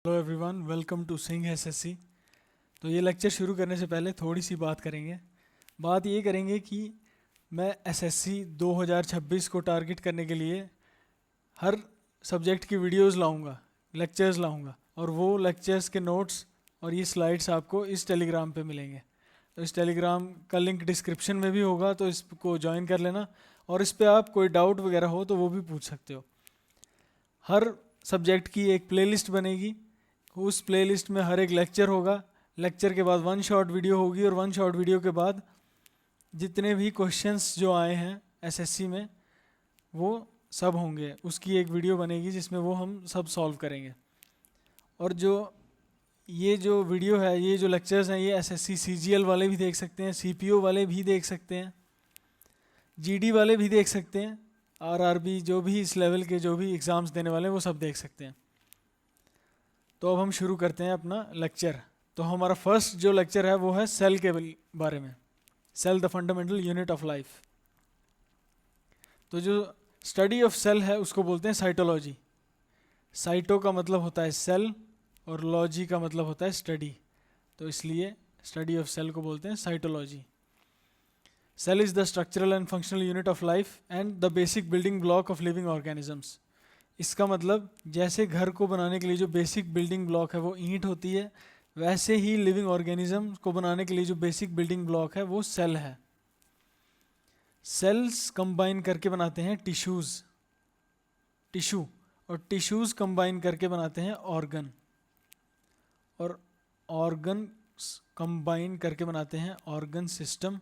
Hello everyone, welcome to Singh SSC. तो ये lecture शुरू करने से पहले थोड़ी सी बात करेंगे। बात ये करेंगे कि मैं एसएससी 2026 को टारगेट करने के लिए हर सब्जेक्ट की वीडियोस लाऊंगा, लेक्चर्स लाऊंगा, और वो लेक्चर्स के नोट्स और ये स्लाइड्स आपको इस टेलीग्राम पे मिलेंगे। तो इस टेलीग्राम का लिंक डिस्क्रिप्शन में भी होगा, तो इसको ज्वाइन कर लेना। और इस पर आप कोई डाउट वगैरह हो तो वो भी पूछ सकते हो। हर सब्जेक्ट की एक प्लेलिस्ट बनेगी, उस प्लेलिस्ट में हर एक लेक्चर होगा। लेक्चर के बाद वन शॉट वीडियो होगी, और वन शॉट वीडियो के बाद जितने भी क्वेश्चंस जो आए हैं एसएससी में वो सब होंगे। उसकी एक वीडियो बनेगी जिसमें वो हम सब सॉल्व करेंगे। और ये जो वीडियो है, ये जो लेक्चर्स हैं, ये एसएससी सीजीएल वाले भी देख सकते हैं, सीपीओ वाले भी देख सकते हैं, जीडी वाले भी देख सकते हैं, आरआरबी, जो भी इस लेवल के जो भी एग्ज़ाम्स देने वाले हैं वो सब देख सकते हैं। तो अब हम शुरू करते हैं अपना लेक्चर। तो हमारा फर्स्ट जो लेक्चर है वो है सेल के बारे में, cell the fundamental unit of life. तो जो स्टडी ऑफ सेल है उसको बोलते हैं साइटोलॉजी। साइटो का मतलब होता है सेल और लॉजी का मतलब होता है स्टडी, तो इसलिए स्टडी ऑफ सेल को बोलते हैं cytology. Cell is the structural and functional unit of life and the basic building block of living organisms. इसका मतलब जैसे घर को बनाने के लिए जो बेसिक बिल्डिंग ब्लॉक है वो ईंट होती है, वैसे ही लिविंग ऑर्गेनिज्म को बनाने के लिए जो बेसिक बिल्डिंग ब्लॉक है वो सेल है। सेल्स कंबाइन करके बनाते हैं टिश्यू, और टिश्यूज कंबाइन करके बनाते हैं ऑर्गन, और ऑर्गन कंबाइन करके बनाते हैं ऑर्गन सिस्टम,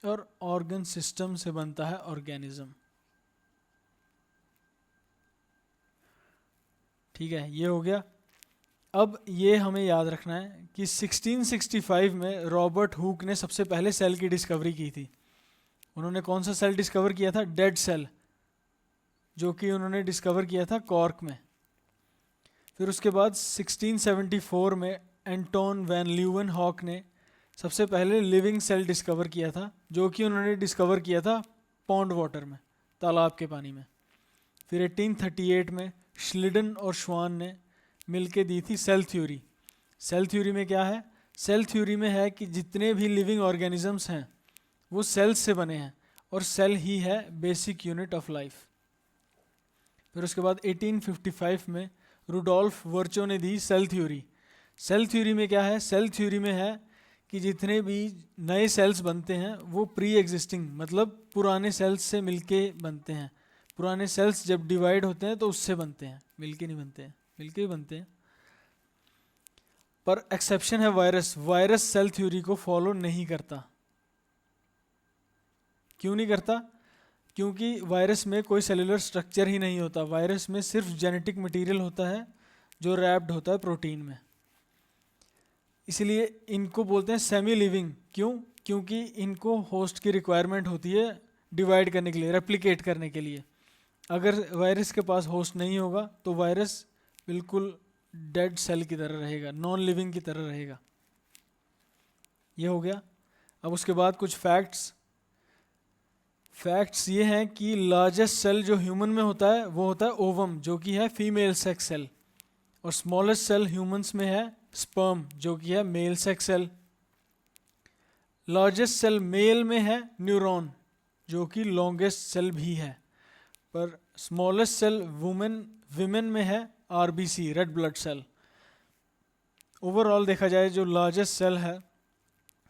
और ऑर्गन सिस्टम से बनता है ऑर्गेनिज्म। ठीक है, ये हो गया। अब ये हमें याद रखना है कि 1665 में रॉबर्ट हुक ने सबसे पहले सेल की डिस्कवरी की थी। उन्होंने कौन सा सेल डिस्कवर किया था? डेड सेल, जो कि उन्होंने डिस्कवर किया था कॉर्क में। फिर उसके बाद 1674 में एंटोन वैन ल्यूवेनहॉक ने सबसे पहले लिविंग सेल डिस्कवर किया था, जो कि उन्होंने डिस्कवर किया था पॉन्ड वाटर में, तालाब के पानी में। फिर 1838 में श्लिडन और श्वान ने मिलके दी थी सेल थ्योरी। सेल थ्योरी में क्या है? सेल थ्योरी में है कि जितने भी लिविंग ऑर्गेनिजम्स हैं वो सेल्स से बने हैं, और सेल ही है बेसिक यूनिट ऑफ लाइफ। फिर उसके बाद 1855 में रुडोल्फ वर्चो ने दी सेल थ्योरी। सेल थ्योरी में क्या है? सेल थ्योरी में है कि जितने भी नए सेल्स बनते हैं वो प्री एग्जिस्टिंग, मतलब पुराने सेल्स से मिलके बनते हैं। पुराने सेल्स जब डिवाइड होते हैं तो उससे बनते हैं, मिलके नहीं बनते हैं, मिलके ही बनते हैं। पर एक्सेप्शन है वायरस। वायरस सेल थ्योरी को फॉलो नहीं करता। क्यों नहीं करता? क्योंकि वायरस में कोई सेलुलर स्ट्रक्चर ही नहीं होता। वायरस में सिर्फ जेनेटिक मटेरियल होता है जो रैप्ड होता है प्रोटीन में। इसलिए इनको बोलते हैं सेमी लिविंग। क्यों? क्योंकि इनको होस्ट की रिक्वायरमेंट होती है डिवाइड करने के लिए, रेप्लिकेट करने के लिए। अगर वायरस के पास होस्ट नहीं होगा तो वायरस बिल्कुल डेड सेल की तरह रहेगा, नॉन लिविंग की तरह रहेगा। ये हो गया। अब उसके बाद कुछ फैक्ट्स ये हैं कि लार्जेस्ट सेल जो ह्यूमन में होता है वो होता है ओवम, जो कि है फीमेल सेक्स सेल, और स्मॉलेस्ट सेल ह्यूमंस में है स्पर्म, जो कि है male sex cell. Largest cell male में है न्यूरॉन, जो कि लॉन्गेस्ट सेल भी है। पर स्मॉलेस्ट सेल विमेन में है RBC, red blood cell. Overall देखा जाए जो लार्जेस्ट सेल है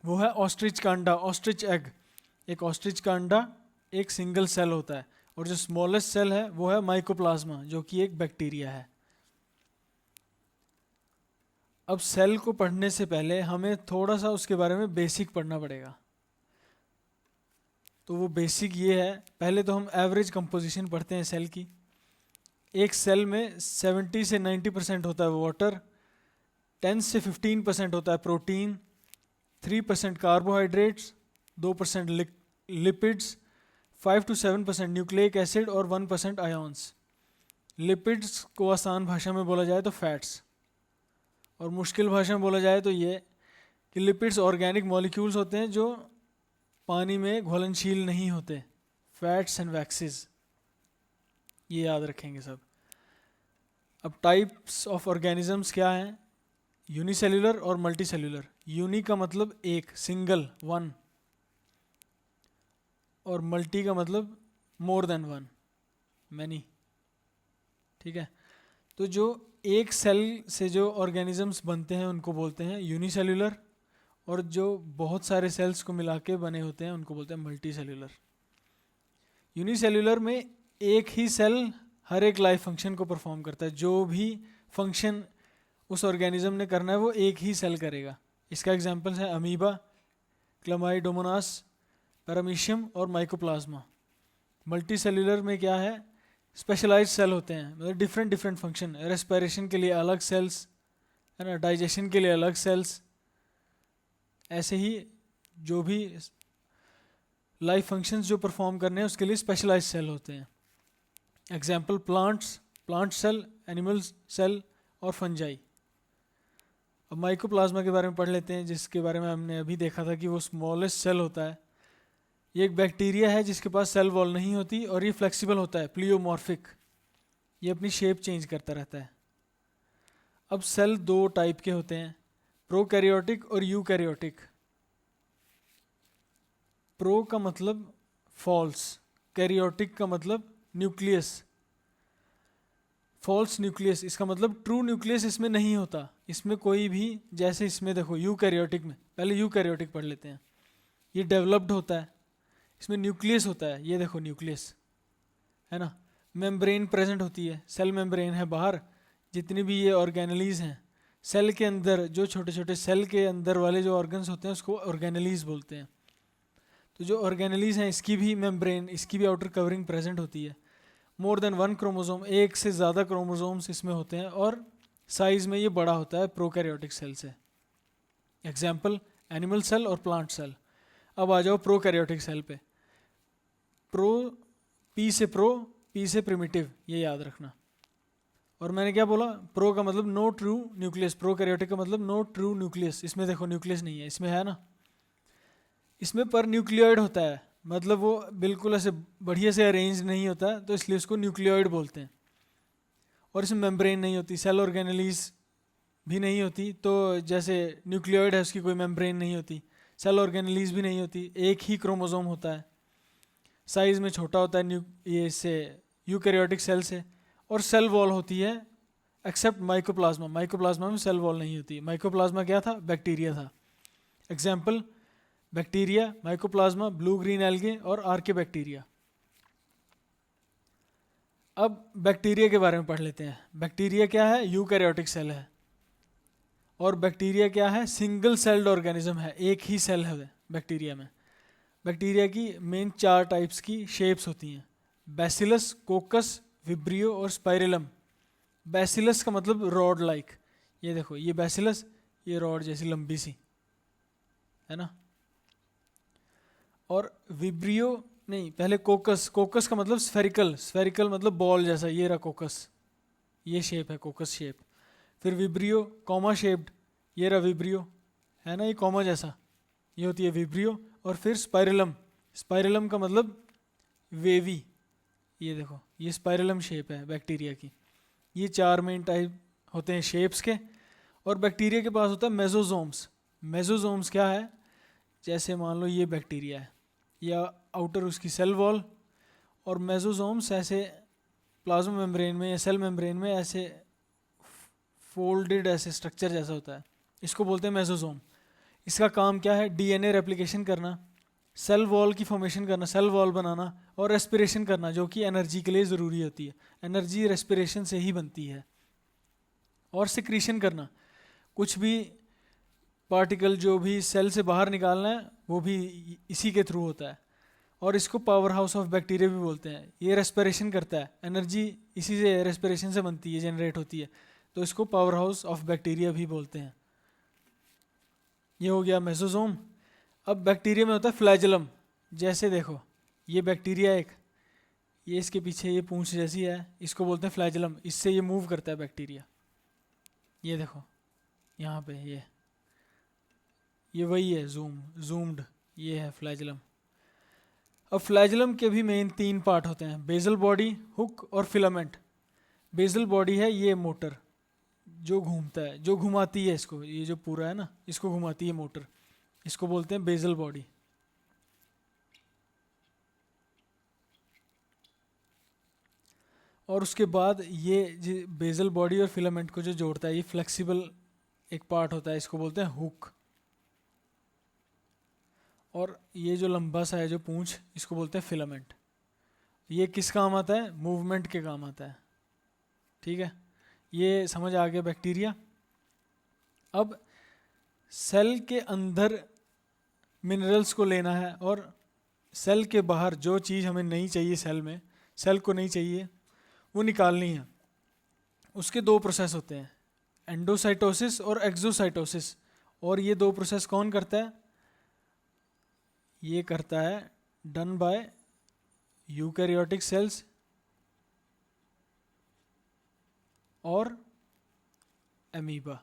वो है ऑस्ट्रिच का अंडा, ऑस्ट्रिच एग। एक ऑस्ट्रिच का अंडा एक सिंगल सेल होता है। और जो स्मॉलेस्ट सेल है वो है माइकोप्लाज्मा, जो कि एक बैक्टीरिया है। अब सेल को पढ़ने से पहले हमें थोड़ा सा उसके बारे में बेसिक पढ़ना पड़ेगा। तो वो बेसिक ये है, पहले तो हम एवरेज कंपोजिशन पढ़ते हैं सेल की। एक सेल में 70 से 90% होता है वाटर, 10 से 15% होता है protein, 3% carbohydrates, 2% lipids, 5 to 7% nucleic acid और 1% आयोन्स। लिपिड्स को आसान भाषा में बोला जाए तो फैट्स, और मुश्किल भाषा में बोला जाए तो ये कि लिपिड्स ऑर्गेनिक मॉलिक्यूल्स होते हैं जो पानी में घुलनशील नहीं होते, फैट्स एंड वैक्सेस। ये याद रखेंगे सब। अब टाइप्स ऑफ ऑर्गेनिजम्स क्या हैं? यूनिसेल्यूलर और मल्टीसेल्यूलर। यूनि का मतलब एक, सिंगल, वन, और मल्टी का मतलब मोर देन वन, मैनी। ठीक है, तो जो एक सेल से जो ऑर्गेनिजम्स बनते हैं उनको बोलते हैं यूनिसेल्यूलर, और जो बहुत सारे सेल्स को मिला के बने होते हैं उनको बोलते हैं मल्टी सेल्यूलर। यूनिसेल्यूलर में एक ही सेल हर एक लाइफ फंक्शन को परफॉर्म करता है, जो भी फंक्शन उस ऑर्गेनिज्म ने करना है वो एक ही सेल करेगा। इसका एग्जांपल्स है अमीबा, क्लमाइडोमोनास, पैरामीशियम और माइकोप्लाज्मा। मल्टी सेल्यूलर में क्या है? स्पेशलाइज्ड सेल होते हैं, मतलब डिफरेंट डिफरेंट फंक्शन, रेस्पिरेशन के लिए अलग सेल्स, है ना, डाइजेशन के लिए अलग सेल्स, ऐसे ही जो भी लाइफ फंक्शंस जो परफॉर्म करने हैं उसके लिए स्पेशलाइज्ड सेल होते हैं। Example plants, plant cell, animal cell और फंजाई। अब माइकोप्लाज्मा के बारे में पढ़ लेते हैं, जिसके बारे में हमने अभी देखा था कि वो स्मॉलेस्ट सेल होता है। ये एक बैक्टीरिया है जिसके पास सेल वॉल नहीं होती और ये फ्लेक्सिबल होता है, प्लियोमॉर्फिक, ये अपनी शेप चेंज करता रहता है। अब सेल दो टाइप के होते हैं, प्रोकैरियोटिक और यूकैरियोटिक। प्रो का मतलब फॉल्स, कैरियोटिक का मतलब न्यूक्लियस। फॉल्स न्यूक्लियस इसका मतलब ट्रू न्यूक्लियस इसमें नहीं होता, इसमें कोई भी, जैसे इसमें देखो यूकैरियोटिक में, पहले यूकैरियोटिक पढ़ लेते हैं, ये डेवलप्ड होता है, इसमें न्यूक्लियस होता है, ये देखो न्यूक्लियस है ना, मेम्ब्रेन प्रेजेंट होती है, सेल मेम्ब्रेन है बाहर, जितनी भी ये ऑर्गेनलीज हैं सेल के अंदर, जो छोटे छोटे सेल के अंदर वाले जो ऑर्गन्स होते हैं उसको ऑर्गेनलीज बोलते हैं। तो जो ऑर्गेनलीज हैं इसकी भी मेम्ब्रेन, इसकी भी आउटर कवरिंग प्रेजेंट होती है। मोर देन वन क्रोमोसोम, एक से ज़्यादा क्रोमोसोम्स इसमें होते हैं, और साइज में ये बड़ा होता है प्रोकैरियोटिक सेल से। एग्जाम्पल एनिमल सेल और प्लांट सेल। अब आ जाओ प्रोकैरियोटिक सेल पे। प्रो, पी से प्रो, पी से प्रिमिटिव, ये याद रखना। और मैंने क्या बोला? प्रो का मतलब नो ट्रू न्यूक्लियस, प्रोकैरियोटिक का मतलब नो ट्रू न्यूक्लियस। इसमें देखो न्यूक्लियस नहीं है, इसमें है ना, इसमें पर न्यूक्लियोइड होता है, मतलब वो बिल्कुल ऐसे बढ़िया से अरेंज नहीं होता, तो इसलिए उसको न्यूक्लियोइड बोलते हैं। और इसमें मेम्ब्रेन नहीं होती, सेल ऑर्गेनलीज भी नहीं होती, तो जैसे न्यूक्लियोइड है उसकी कोई मेम्ब्रेन नहीं होती, सेल ऑर्गेनलीज भी नहीं होती, एक ही क्रोमोसोम होता है, साइज में छोटा होता है ये से यूकैरियोटिक सेल से। और सेल वॉल होती है, एक्सेप्ट माइकोप्लाज्मा, माइकोप्लाज्मा में सेल वॉल नहीं होती। माइकोप्लाज्मा क्या था? बैक्टीरिया था। Example bacteria, mycoplasma, blue green algae और आर्के बैक्टीरिया। अब बैक्टीरिया के बारे में पढ़ लेते हैं। बैक्टीरिया क्या है? यूकैरियोटिक सेल है। और बैक्टीरिया क्या है? सिंगल सेल्ड ऑर्गेनिज्म है, एक ही सेल है बैक्टीरिया में। बैक्टीरिया की मेन 4 टाइप्स की शेप्स होती हैं, बैसिलस, कोकस, विब्रियो और स्पाइरेलम। बैसिलस का मतलब रॉड लाइक, ये देखो ये बैसिलस, ये रॉड जैसी लंबी सी है ना। और विब्रियो नहीं, पहले कोकस, कोकस का मतलब स्फेरिकल, स्फेरिकल मतलब बॉल जैसा, ये रहा कोकस, ये शेप है कोकस शेप। फिर विब्रियो कॉमा शेप्ड, ये रहा विब्रियो, है ना, ये कॉमा जैसा, ये होती है विब्रियो। और फिर स्पाइरलम, स्पाइरलम का मतलब वेवी, ये देखो ये स्पाइरलम शेप है बैक्टीरिया की। ये 4 मेन टाइप होते हैं शेप्स के। और बैक्टीरिया के पास होता है मेसोजोम्स। मेसोजोम्स क्या है? जैसे मान लो ये बैक्टीरिया है, या आउटर उसकी सेल वॉल, और मेसोजोम्स ऐसे प्लाज्मा मेम्ब्रेन में या सेल मेम्ब्रेन में ऐसे फोल्डेड ऐसे स्ट्रक्चर जैसा होता है, इसको बोलते हैं मेसोजोम। इसका काम क्या है? डीएनए रेप्लिकेशन करना, सेल वॉल की फॉर्मेशन करना, सेल वॉल बनाना, और रेस्पिरेशन करना, जो कि एनर्जी के लिए ज़रूरी होती है। एनर्जी रेस्पिरेशन से ही बनती है। और सिक्रीशन करना, कुछ भी पार्टिकल जो भी सेल से बाहर निकालना है वो भी इसी के थ्रू होता है। और इसको पावर हाउस ऑफ बैक्टीरिया भी बोलते हैं। ये रेस्पिरेशन करता है, एनर्जी इसी से रेस्पिरेशन से बनती है, जनरेट होती है, तो इसको पावर हाउस ऑफ बैक्टीरिया भी बोलते हैं। ये हो गया मेसोजोम। अब बैक्टीरिया में होता है फ्लैजलम। जैसे देखो ये बैक्टीरिया एक, ये इसके पीछे ये पूंछ जैसी है, इसको बोलते हैं फ्लैजलम, इससे ये मूव करता है बैक्टीरिया। ये देखो यहाँ पे ये वही है, जूम्ड, ये है फ्लैजलम। अब फ्लैजलम के भी मेन 3 पार्ट होते हैं, बेसल बॉडी, हुक और फिलामेंट। बेसल बॉडी है ये मोटर जो घूमता है, जो घुमाती है इसको, ये जो पूरा है ना इसको घुमाती है मोटर, इसको बोलते हैं बेसल बॉडी। और उसके बाद ये बेसल बॉडी और फिलामेंट को जो जोड़ता है ये फ्लेक्सिबल एक पार्ट होता है, इसको बोलते हैं हुक। और ये जो लंबा सा है जो पूंछ, इसको बोलते हैं फिलामेंट। ये किस काम आता है? मूवमेंट के काम आता है। ठीक है, ये समझ आ गया बैक्टीरिया। अब सेल के अंदर मिनरल्स को लेना है और सेल के बाहर जो चीज़ हमें नहीं चाहिए सेल में, सेल को नहीं चाहिए, वो निकालनी है। उसके दो प्रोसेस होते हैं, एंडोसाइटोसिस और एक्सोसाइटोसिस। और ये दो प्रोसेस कौन करता है? ये करता है डन बाय यूकैरियोटिक सेल्स और अमीबा।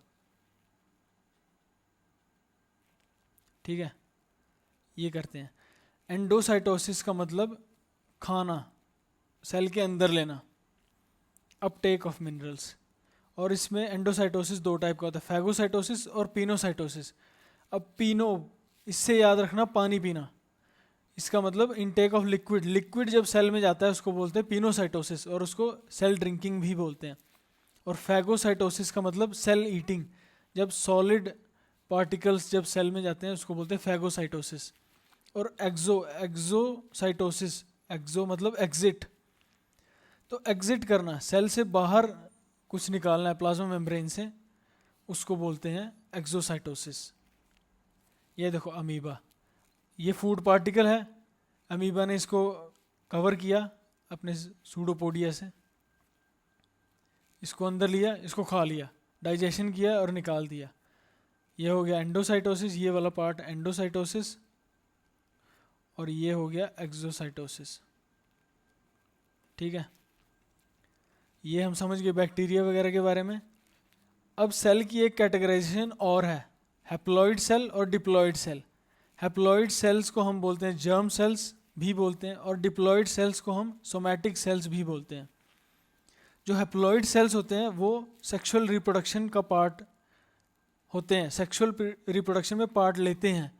ठीक है, ये करते हैं। एंडोसाइटोसिस का मतलब खाना, सेल के अंदर लेना, अपटेक ऑफ मिनरल्स। और इसमें एंडोसाइटोसिस दो टाइप का होता है, फैगोसाइटोसिस और पिनोसाइटोसिस। अब पिनो, इससे याद रखना पानी पीना, इसका मतलब इनटेक ऑफ लिक्विड। लिक्विड जब सेल में जाता है उसको बोलते हैं पिनोसाइटोसिस और उसको सेल ड्रिंकिंग भी बोलते हैं। और फैगोसाइटोसिस का मतलब सेल ईटिंग, जब सॉलिड पार्टिकल्स जब सेल में जाते हैं उसको बोलते हैं फैगोसाइटोसिस। और एक्सोसाइटोसिस, एक्सो मतलब एग्जिट, तो एग्जिट करना, सेल से बाहर कुछ निकालना है प्लाज्मा मेम्ब्रेन से, उसको बोलते हैं एक्सोसाइटोसिस। ये देखो अमीबा, ये फूड पार्टिकल है, अमीबा ने इसको कवर किया अपने सूडोपोडिया से, इसको अंदर लिया, इसको खा लिया, डाइजेशन किया और निकाल दिया। ये हो गया एंडोसाइटोसिस, ये वाला पार्ट एंडोसाइटोसिस, और ये हो गया एक्सोसाइटोसिस। ठीक है, ये हम समझ गए बैक्टीरिया वगैरह के बारे में। अब सेल की एक कैटेगराइजेशन और है, हैप्लॉइड सेल और डिप्लॉइड सेल। हैप्लॉइड सेल्स को हम बोलते हैं जर्म सेल्स भी बोलते हैं, और डिप्लॉइड सेल्स को हम सोमैटिक सेल्स भी बोलते हैं। जो हैप्लॉइड सेल्स होते हैं वो सेक्सुअल रिप्रोडक्शन का पार्ट होते हैं, सेक्सुअल रिप्रोडक्शन में पार्ट लेते हैं,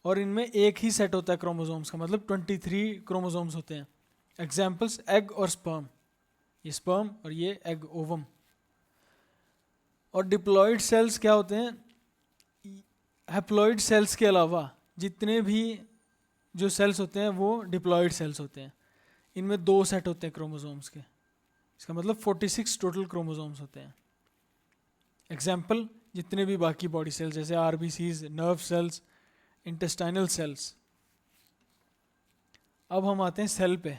और इनमें एक ही सेट होता है क्रोमोसोम्स का, मतलब 23 क्रोमोसोम्स होते हैं। एग्जाम्पल्स एग और स्पर्म, ये स्पर्म और ये एग ओवम। और डिप्लॉइड सेल्स क्या होते हैं? हैप्लॉइड सेल्स के अलावा जितने भी जो सेल्स होते हैं वो डिप्लॉइड सेल्स होते हैं। इनमें दो सेट होते हैं क्रोमोसोम्स के, इसका मतलब 46 टोटल क्रोमोसोम्स होते हैं। एग्जाम्पल जितने भी बाकी बॉडी सेल्स जैसे RBCs, nerve cells, intestinal cells. अब हम आते हैं सेल पे।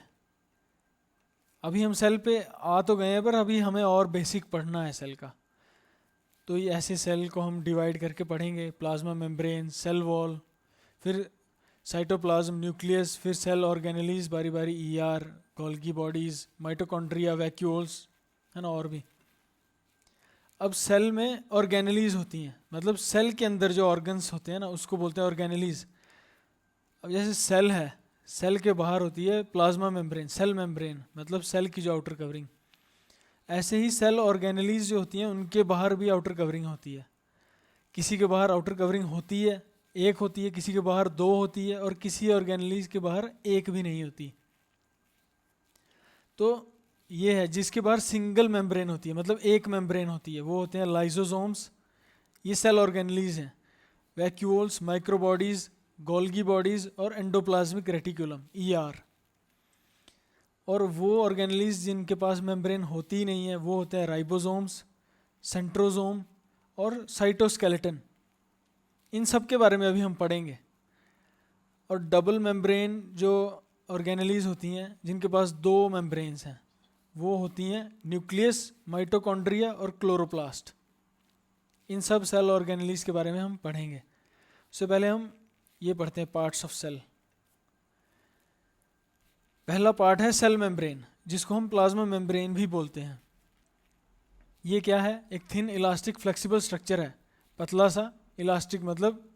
अभी हम सेल पे आ तो गए हैं, पर अभी हमें और बेसिक पढ़ना है सेल का। तो ये ऐसे सेल को हम डिवाइड करके पढ़ेंगे, प्लाज्मा मेम्ब्रेन, सेल वॉल, फिर साइटोप्लाज्म, न्यूक्लियस, फिर सेल ऑर्गेनेलीज बारी बारी, ER, Golgi bodies, mitochondria, vacuoles, है ना, और भी। अब सेल में ऑर्गेनेलीज होती हैं, मतलब सेल के अंदर जो ऑर्गन्स होते हैं ना उसको बोलते हैं ऑर्गेनेलीज। अब जैसे सेल है, सेल के बाहर होती है प्लाज्मा मेम्ब्रेन, सेल मेम्ब्रेन मतलब सेल की जो आउटर कवरिंग। ऐसे ही सेल ऑर्गेनेलीज जो होती हैं उनके बाहर भी आउटर कवरिंग होती है। किसी के बाहर आउटर कवरिंग होती है, एक होती है, किसी के बाहर दो होती है, और किसी ऑर्गेनेलीज के बाहर एक भी नहीं होती। तो ये है जिसके बाहर सिंगल मेम्ब्रेन होती है, मतलब एक मेम्ब्रेन होती है, वो होते हैं लाइसोसोम्स, ये सेल ऑर्गेनेलीज हैं। वैक्यूल्स, माइक्रोबॉडीज, गोल्गी बॉडीज और एंडोप्लाज्मिक रेटिकुलम, ईआर। और वो ऑर्गेनेलीज जिनके पास मेम्ब्रेन होती ही नहीं है वो होते हैं राइबोसोम्स, सेंट्रोसोम और साइटोस्केलेटन। इन सब के बारे में अभी हम पढ़ेंगे। और डबल मेम्ब्रेन जो ऑर्गेनेलीज होती हैं जिनके पास दो मेम्ब्रेन्स हैं वो होती हैं न्यूक्लियस, माइटोकॉन्ड्रिया और क्लोरोप्लास्ट। इन सब सेल ऑर्गेनेलीज के बारे में हम पढ़ेंगे। उससे पहले हम ये पढ़ते हैं पार्ट्स ऑफ सेल। पहला पार्ट है सेल मेम्ब्रेन, जिसको हम प्लाज्मा मेम्ब्रेन भी बोलते हैं। ये क्या है? एक थिन इलास्टिक फ्लेक्सिबल स्ट्रक्चर है, पतला सा, इलास्टिक मतलब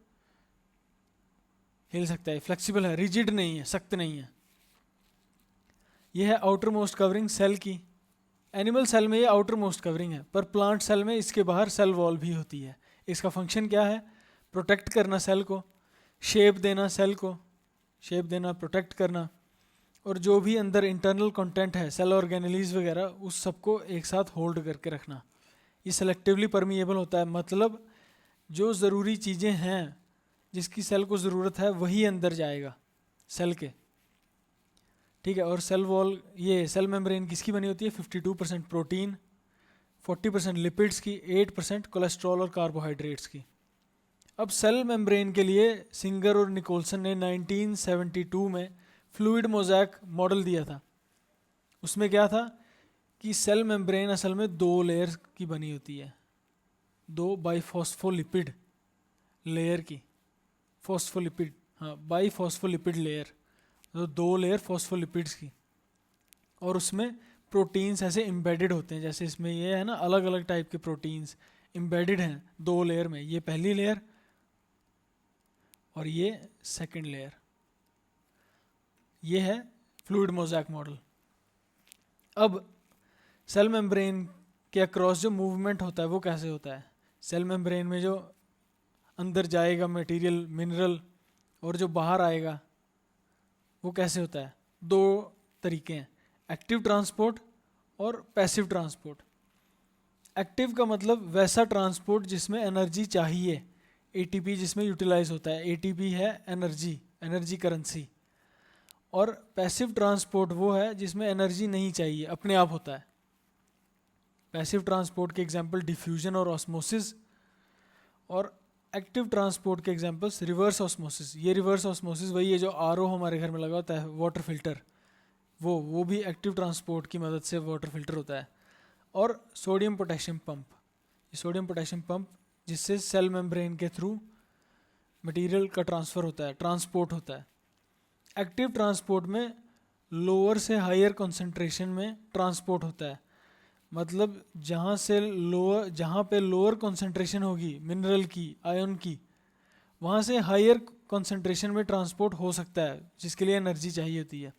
हिल सकता है, फ्लेक्सिबल है, रिजिड नहीं है, सख्त नहीं है। यह है आउटर मोस्ट कवरिंग सेल की, एनिमल सेल में ये आउटर मोस्ट कवरिंग है, पर प्लांट सेल में इसके बाहर सेल वॉल भी होती है। इसका फंक्शन क्या है? प्रोटेक्ट करना सेल को, शेप देना सेल को, शेप देना, प्रोटेक्ट करना, और जो भी अंदर इंटरनल कंटेंट है सेल ऑर्गेनेलीज वगैरह उस सबको एक साथ होल्ड करके रखना। ये सेलेक्टिवली परमिएबल होता है, मतलब जो ज़रूरी चीज़ें हैं जिसकी सेल को ज़रूरत है वही अंदर जाएगा सेल के, ठीक है। और सेल वॉल, ये सेल मेम्ब्रेन किसकी बनी होती है? 52% प्रोटीन, 40% लिपिड्स की, 8% कोलेस्ट्रॉल और कार्बोहाइड्रेट्स की। अब सेल मेम्ब्रेन के लिए सिंगर और निकोलसन ने 1972 में फ्लूइड मोज़ैक मॉडल दिया था। उसमें क्या था कि सेल मेम्ब्रेन असल में 2 लेयर्स की बनी होती है, 2 बाईफॉस्फोलिपिड लेयर की, फॉस्फोलिपिड, हाँ, बाईफॉस्फोलिपिड लेयर, तो 2 लेयर फॉस्फोलिपिड्स की, और उसमें प्रोटीन्स ऐसे एम्बेडेड होते हैं, जैसे इसमें ये है ना, अलग अलग टाइप के प्रोटीन्स एम्बेडेड हैं 2 लेयर में, ये पहली लेयर और ये सेकंड लेयर। ये है फ्लूइड मोज़ैक मॉडल। अब सेल मेम्ब्रेन के अक्रॉस जो मूवमेंट होता है वो कैसे होता है? सेल मेम्ब्रेन में जो अंदर जाएगा मटेरियल, मिनरल, और जो बाहर आएगा वो कैसे होता है? 2 तरीके हैं, एक्टिव ट्रांसपोर्ट और पैसिव ट्रांसपोर्ट। एक्टिव का मतलब वैसा ट्रांसपोर्ट जिसमें एनर्जी चाहिए, एटीपी जिसमें यूटिलाइज होता है, एटीपी है एनर्जी, एनर्जी करेंसी। और पैसिव ट्रांसपोर्ट वो है जिसमें एनर्जी नहीं चाहिए, अपने आप होता है। पैसिव ट्रांसपोर्ट के एग्जांपल डिफ्यूजन और ऑस्मोसिस, और एक्टिव ट्रांसपोर्ट के एग्जांपल्स रिवर्स ऑस्मोसिस। ये रिवर्स ऑस्मोसिस वही है जो आरओ हमारे घर में लगा होता है, वाटर फिल्टर, वो भी एक्टिव ट्रांसपोर्ट की मदद से वाटर फिल्टर होता है। और सोडियम पोटेशियम पंप, ये सोडियम पोटेशियम पंप जिससे सेल मेम्ब्रेन के थ्रू मटेरियल का ट्रांसफ़र होता है, ट्रांसपोर्ट होता है। एक्टिव ट्रांसपोर्ट में लोअर से हायर कंसंट्रेशन में ट्रांसपोर्ट होता है, मतलब जहाँ पे लोअर कंसंट्रेशन होगी मिनरल की, आयन की, वहाँ से हायर कंसंट्रेशन में ट्रांसपोर्ट हो सकता है, जिसके लिए एनर्जी चाहिए होती है।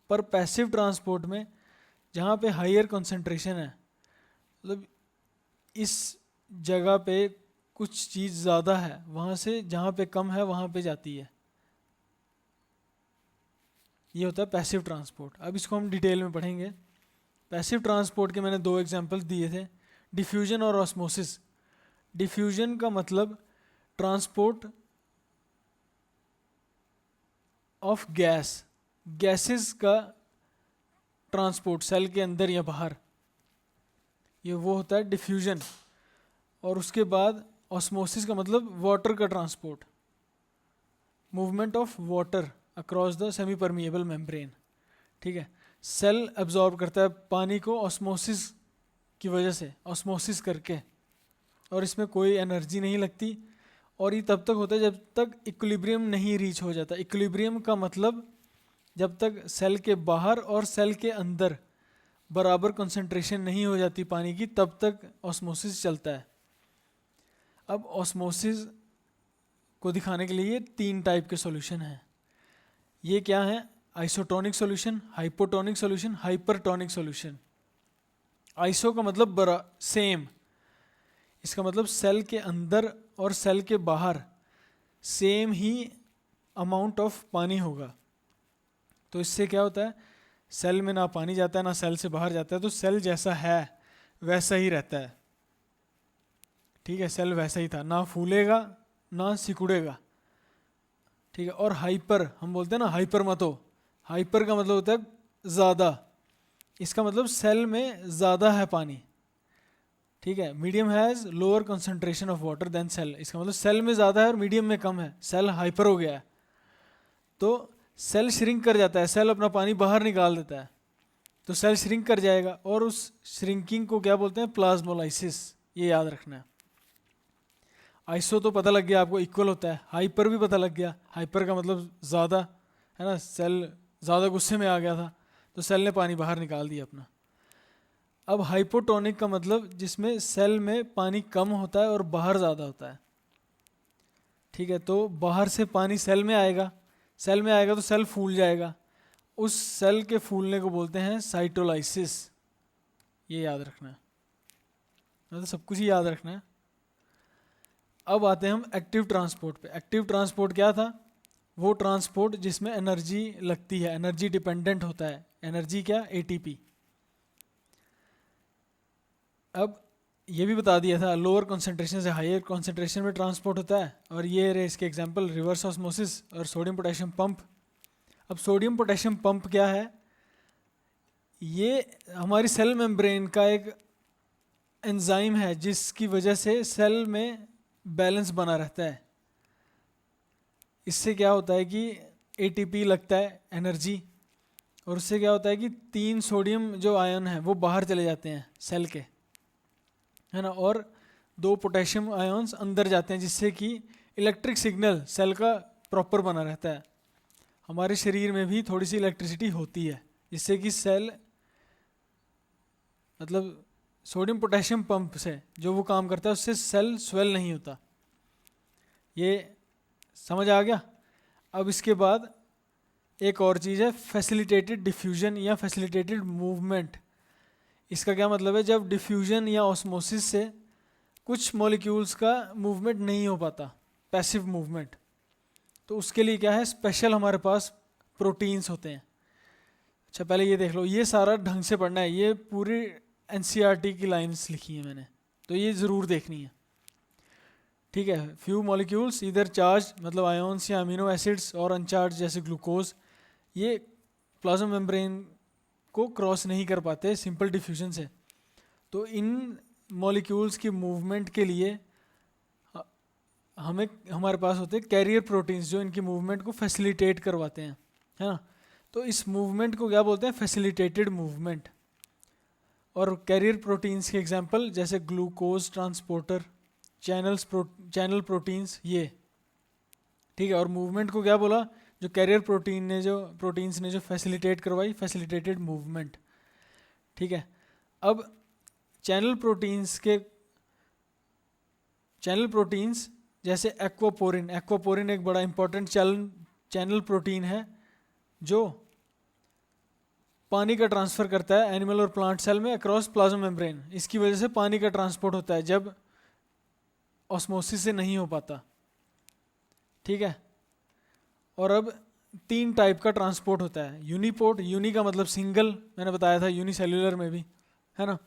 पर पैसिव ट्रांसपोर्ट में जहाँ पे हायर कंसंट्रेशन है, मतलब इस जगह पे कुछ चीज़ ज़्यादा है, वहाँ से जहाँ पे कम है वहाँ पे जाती है, ये होता है पैसिव ट्रांसपोर्ट। अब इसको हम डिटेल में पढ़ेंगे। पैसिव ट्रांसपोर्ट के मैंने 2 एग्जांपल दिए थे, डिफ्यूजन और ऑस्मोसिस। डिफ्यूजन का मतलब ट्रांसपोर्ट ऑफ गैसेस का ट्रांसपोर्ट सेल के अंदर या बाहर, ये वो होता है डिफ्यूजन। और उसके बाद ऑस्मोसिस का मतलब वाटर का transport, movement of water across the semi permeable membrane, ठीक है। सेल एब्जॉर्ब करता है पानी को ऑस्मोसिस की वजह से, ऑस्मोसिस करके, और इसमें कोई एनर्जी नहीं लगती, और ये तब तक होता है जब तक इक्विलिब्रियम नहीं रीच हो जाता। इक्विलिब्रियम का मतलब जब तक सेल के बाहर और सेल के अंदर बराबर कंसंट्रेशन नहीं हो जाती पानी की, तब तक ऑस्मोसिस चलता है। अब ऑस्मोसिस को दिखाने के लिए 3 टाइप के सॉल्यूशन हैं। ये क्या है? Isotonic solution, hypotonic solution, hypertonic solution. Iso का मतलब बड़ा, सेम, इसका मतलब सेल के अंदर और सेल के बाहर सेम ही अमाउंट ऑफ पानी होगा। तो इससे क्या होता है, सेल में ना पानी जाता है ना सेल से बाहर जाता है, तो सेल जैसा है वैसा ही रहता है, ठीक है। सेल वैसा ही था, ना फूलेगा ना सिकुड़ेगा, ठीक है। और हाइपर, हम बोलते हैं ना हाइपर मत हो, हाइपर का मतलब होता है ज़्यादा, इसका मतलब सेल में ज़्यादा है पानी, ठीक है। Medium has lower concentration of water than cell, इसका मतलब सेल में ज़्यादा है और मीडियम में कम है, सेल हाइपर हो गया है, तो सेल श्रिंक कर जाता है, सेल अपना पानी बाहर निकाल देता है, तो सेल श्रिंक कर जाएगा, और उस श्रिंकिंग को क्या बोलते हैं? प्लाज्मोलाइसिस, ये याद रखना है। आइसो तो पता लग गया आपको, इक्वल होता है। हाइपर भी पता लग गया, हाइपर का मतलब ज़्यादा, है ना, सेल ज़्यादा गुस्से में आ गया था तो सेल ने पानी बाहर निकाल दिया अपना। अब हाइपोटोनिक का मतलब जिसमें सेल में पानी कम होता है और बाहर ज़्यादा होता है, ठीक है। तो बाहर से पानी सेल में आएगा, सेल में आएगा तो सेल फूल जाएगा, उस सेल के फूलने को बोलते हैं साइटोलाइसिस, ये याद रखना है, मतलब सब कुछ ही याद रखना है। अब आते हैं हम एक्टिव ट्रांसपोर्ट पे। एक्टिव ट्रांसपोर्ट क्या था? वो ट्रांसपोर्ट जिसमें एनर्जी लगती है, एनर्जी डिपेंडेंट होता है। एनर्जी क्या? एटीपी। अब ये भी बता दिया था लोअर कॉन्सेंट्रेशन से हायर कॉन्सेंट्रेशन में ट्रांसपोर्ट होता है, और ये रहे इसके एग्जांपल, रिवर्स ऑस्मोसिस और सोडियम पोटेशियम पंप। अब सोडियम पोटेशियम पंप क्या है? ये हमारी सेल मेम्ब्रेन का एक एंजाइम है जिसकी वजह से सेल में बैलेंस बना रहता है। इससे क्या होता है कि एटीपी लगता है, एनर्जी, और उससे क्या होता है कि 3 सोडियम जो आयन है वो बाहर चले जाते हैं सेल के, है ना, और 2 पोटेशियम आयन्स अंदर जाते हैं, जिससे कि इलेक्ट्रिक सिग्नल सेल का प्रॉपर बना रहता है। हमारे शरीर में भी थोड़ी सी इलेक्ट्रिसिटी होती है, जिससे कि सेल, मतलब सोडियम पोटेशियम पंप से जो वो काम करता है उससे सेल स्वेल नहीं होता। ये समझ आ गया? अब इसके बाद एक और चीज़ है फैसिलिटेटेड डिफ्यूजन या फैसिलिटेटेड मूवमेंट। इसका क्या मतलब है? जब डिफ्यूजन या ऑस्मोसिस से कुछ मॉलिक्यूल्स का मूवमेंट नहीं हो पाता, पैसिव मूवमेंट, तो उसके लिए क्या है, स्पेशल हमारे पास प्रोटीन्स होते हैं। अच्छा पहले ये देख लो, ये सारा ढंग से पढ़ना है, ये पूरी एनसीईआरटी की लाइंस लिखी है मैंने, तो ये ज़रूर देखनी है, ठीक है। फ्यू मॉलिक्यूल्स इधर चार्ज, मतलब आयोन्स या अमीनो एसिड्स, और अनचार्ज जैसे ग्लूकोज, ये प्लाज्मा मेम्ब्रेन को क्रॉस नहीं कर पाते सिंपल डिफ्यूजन से। तो इन मॉलिक्यूल्स की मूवमेंट के लिए हमारे पास होते हैं कैरियर प्रोटीन्स जो इनकी मूवमेंट को फैसिलिटेट करवाते हैं, है ना। तो इस मूवमेंट को क्या बोलते हैं? Facilitated movement. और कैरियर प्रोटीन्स के एग्जांपल जैसे ग्लूकोज ट्रांसपोर्टर, चैनल प्रोटीन्स, ये ठीक है। और मूवमेंट को क्या बोला? जो कैरियर प्रोटीन्स ने जो फैसिलिटेट करवाई, फैसिलिटेटेड मूवमेंट, ठीक है। अब चैनल प्रोटीन्स जैसे एक्वापोरिन एक बड़ा इंपॉर्टेंट चैनल प्रोटीन है जो पानी का ट्रांसफ़र करता है एनिमल और प्लांट सेल में अक्रॉस प्लाज्मा मेम्ब्रेन। इसकी वजह से पानी का ट्रांसपोर्ट होता है जब ऑस्मोसिस से नहीं हो पाता, ठीक है। और अब 3 टाइप का ट्रांसपोर्ट होता है। यूनिपोर्ट, यूनि का मतलब सिंगल, मैंने बताया था यूनिसेल्युलर में भी, है ना।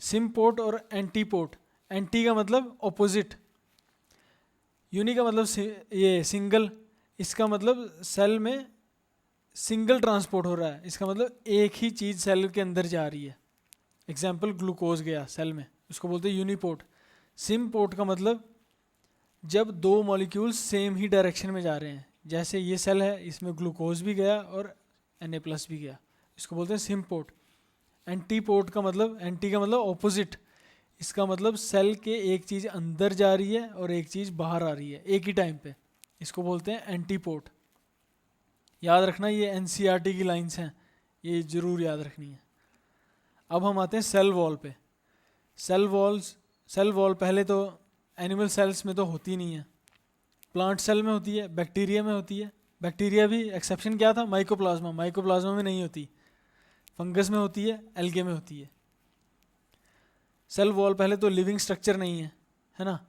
सिम्पोर्ट और एंटीपोर्ट, एंटी का मतलब ऑपोजिट, यूनि का मतलब ये सिंगल, इसका मतलब सेल में सिंगल ट्रांसपोर्ट हो रहा है, इसका मतलब एक ही चीज़ सेल के अंदर जा रही है। एग्जाम्पल ग्लूकोज गया सेल में, उसको बोलते हैं यूनिपोर्ट। सिम्पोर्ट का मतलब जब 2 मॉलिक्यूल्स सेम ही डायरेक्शन में जा रहे हैं, जैसे ये सेल है, इसमें ग्लूकोज भी गया और Na+ भी गया, इसको बोलते हैं सिम्पोर्ट। एंटीपोर्ट का मतलब, एंटी का मतलब ऑपोजिट, इसका मतलब सेल के एक चीज़ अंदर जा रही है और एक चीज़ बाहर आ रही है एक ही टाइम पे, इसको बोलते हैं एंटीपोर्ट। याद रखना, ये एनसीईआरटी की लाइंस हैं, ये ज़रूर याद रखनी है। अब हम आते हैं सेल वॉल पे। सेल वॉल पहले तो एनिमल सेल्स में तो होती नहीं है, प्लांट सेल में होती है, बैक्टीरिया में होती है। बैक्टीरिया भी एक्सेप्शन क्या था? माइकोप्लाज्मा में नहीं होती, फंगस में होती है, एल्गे में होती है। सेल वॉल पहले तो लिविंग स्ट्रक्चर नहीं है ना,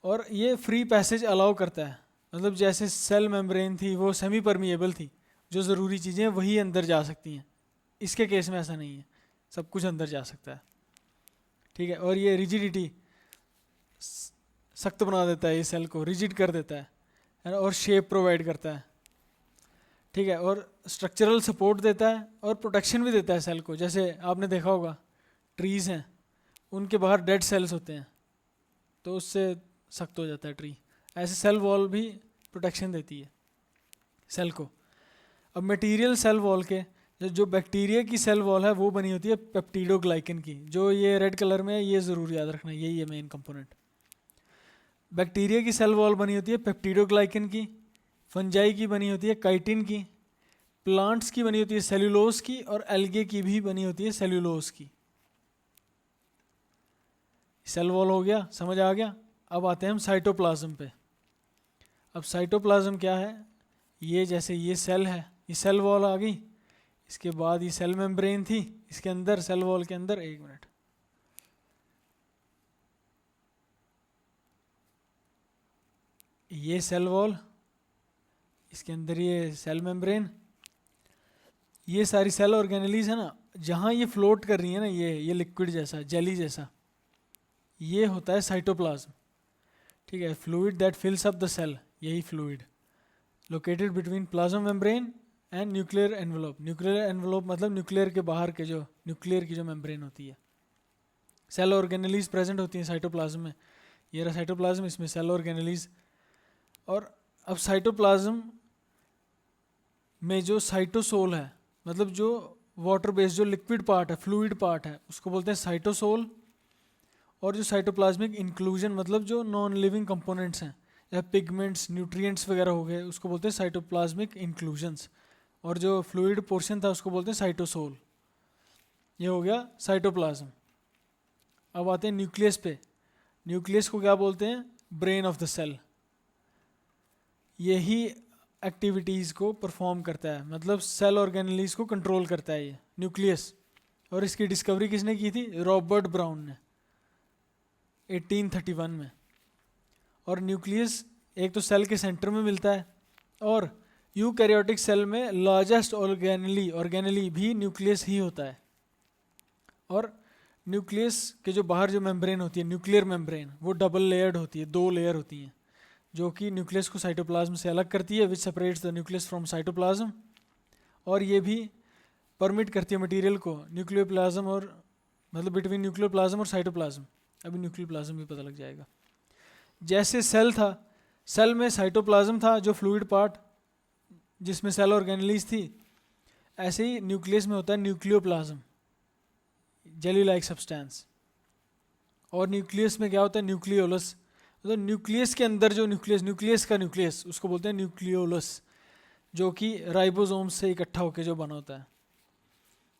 और ये फ्री पैसेज अलाउ करता है, मतलब जैसे सेल मेम्ब्रेन थी वो सेमी परमिएबल थी, जो ज़रूरी चीज़ें वही अंदर जा सकती हैं। इसके केस में ऐसा नहीं है, सब कुछ अंदर जा सकता है, ठीक है। और ये रिजिडिटी, सख्त बना देता है, ये सेल को रिजिड कर देता है ना, और शेप प्रोवाइड करता है, ठीक है। और स्ट्रक्चरल सपोर्ट देता है और प्रोटेक्शन भी देता है सेल को। जैसे आपने देखा होगा ट्रीज़ हैं, उनके बाहर डेड सेल्स होते हैं, तो उससे सख्त हो जाता है ट्री। ऐसे सेल वॉल भी प्रोटेक्शन देती है सेल को। अब मटेरियल सेल वॉल के, जो बैक्टीरिया की सेल वॉल है वो बनी होती है पेप्टिडोग्लाइकन की, जो ये रेड कलर में है, ये ज़रूर याद रखना, यही है मेन कंपोनेंट। बैक्टीरिया की सेल वॉल बनी होती है पेप्टिडोग्लाइकन की, फंजाई की बनी होती है काइटिन की, प्लांट्स की बनी होती है सेल्यूलोज की, और एल्गे की भी बनी होती है सेल्यूलोज की। सेल वॉल हो गया, समझ आ गया। अब आते हैं हम साइटोप्लाज्म पे। अब साइटोप्लाज्म क्या है? ये जैसे ये सेल है, ये सेल वॉल आ गई, इसके बाद ये सेल मेम्ब्रेन थी, इसके अंदर सेल वॉल के अंदर, एक मिनट, ये सेल वॉल, इसके अंदर ये सेल मेम्ब्रेन, ये सारी सेल ऑर्गेनेलीज है ना, जहाँ ये फ्लोट कर रही है ना, ये लिक्विड जैसा, जेली जैसा, ये होता है साइटोप्लाज्म। ठीक है, fluid that fills up the cell, यही fluid located between plasma membrane and nuclear envelope. Nuclear envelope मतलब न्यूक्लियर के बाहर के जो न्यूक्लियर की जो मेम्ब्रेन होती है। सेल ऑर्गेनेलीज प्रेजेंट होती हैं साइटोप्लाज्म में, ये रहा साइटोप्लाज्म, इसमें सेल ऑर्गेनेलीज। और अब साइटोप्लाज्म में जो साइटोसोल है, मतलब जो वाटर बेस्ड जो लिक्विड पार्ट है, फ्लूइड पार्ट है, उसको बोलते हैं साइटोसोल। और जो साइटोप्लाज्मिक इंक्लूजन मतलब जो नॉन लिविंग कंपोनेंट्स हैं, या पिगमेंट्स, न्यूट्रिएंट्स वगैरह हो गए, उसको बोलते हैं साइटोप्लाज्मिक इंक्लूजन्स। और जो फ्लूइड पोर्शन था उसको बोलते हैं साइटोसोल। ये हो गया साइटोप्लाज्म। अब आते हैं न्यूक्लियस पे। न्यूक्लियस को क्या बोलते हैं? Brain of the cell. यही एक्टिविटीज़ को परफॉर्म करता है, मतलब सेल ऑर्गेनेलीज को कंट्रोल करता है ये न्यूक्लियस। और इसकी डिस्कवरी किसने की थी? रॉबर्ट ब्राउन ने 1831 में। और न्यूक्लियस एक तो सेल के सेंटर में मिलता है, और यूकैरियोटिक सेल में लार्जेस्ट ऑर्गेनेली भी न्यूक्लियस ही होता है। और न्यूक्लियस के जो बाहर जो मेम्ब्रेन होती है, न्यूक्लियर मेम्ब्रेन, वो डबल लेयर्ड होती है, 2 लेयर होती हैं, जो कि न्यूक्लियस को साइटोप्लाज्म से अलग करती है, which separates the nucleus from cytoplasm. और ये भी परमिट करती है मटेरियल को न्यूक्लियोप्लाज्म और मतलब बिटवीन न्यूक्लियोप्लाज्म और साइटोप्लाज्म। अभी न्यूक्लियोप्लाज्म भी पता लग जाएगा। जैसे सेल था, सेल में साइटोप्लाज्म था जो फ्लूइड पार्ट जिसमें सेल ऑर्गेनेलीज थी, ऐसे ही न्यूक्लियस में होता है न्यूक्लियोप्लाज्म, जेली लाइक सब्सटेंस। और न्यूक्लियस में क्या होता है? न्यूक्लियोलस। तो न्यूक्लियस के अंदर जो न्यूक्लियस का न्यूक्लियस, उसको बोलते हैं न्यूक्लियोलस, जो कि राइबोसोम से इकट्ठा होकर जो बना होता है।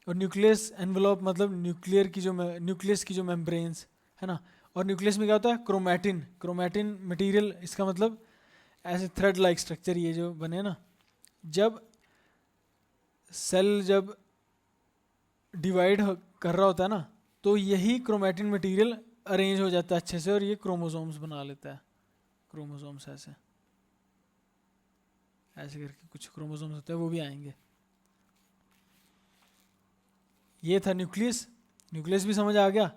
और न्यूक्लियस एनवलप मतलब न्यूक्लियस की जो मेम्ब्रेन्स है ना। और न्यूक्लियस में क्या होता है? क्रोमैटिन मटेरियल, इसका मतलब ऐसे थ्रेड लाइक स्ट्रक्चर ये जो बने ना, जब सेल जब डिवाइड कर रहा होता है ना, तो यही क्रोमैटिन मटेरियल अरेंज हो जाता है अच्छे से, और ये क्रोमोसोम्स बना लेता है। क्रोमोसोम्स ऐसे ऐसे करके कुछ क्रोमोसोम्स होते हैं, वो भी आएंगे। ये था न्यूक्लियस। न्यूक्लियस भी समझ आ गया।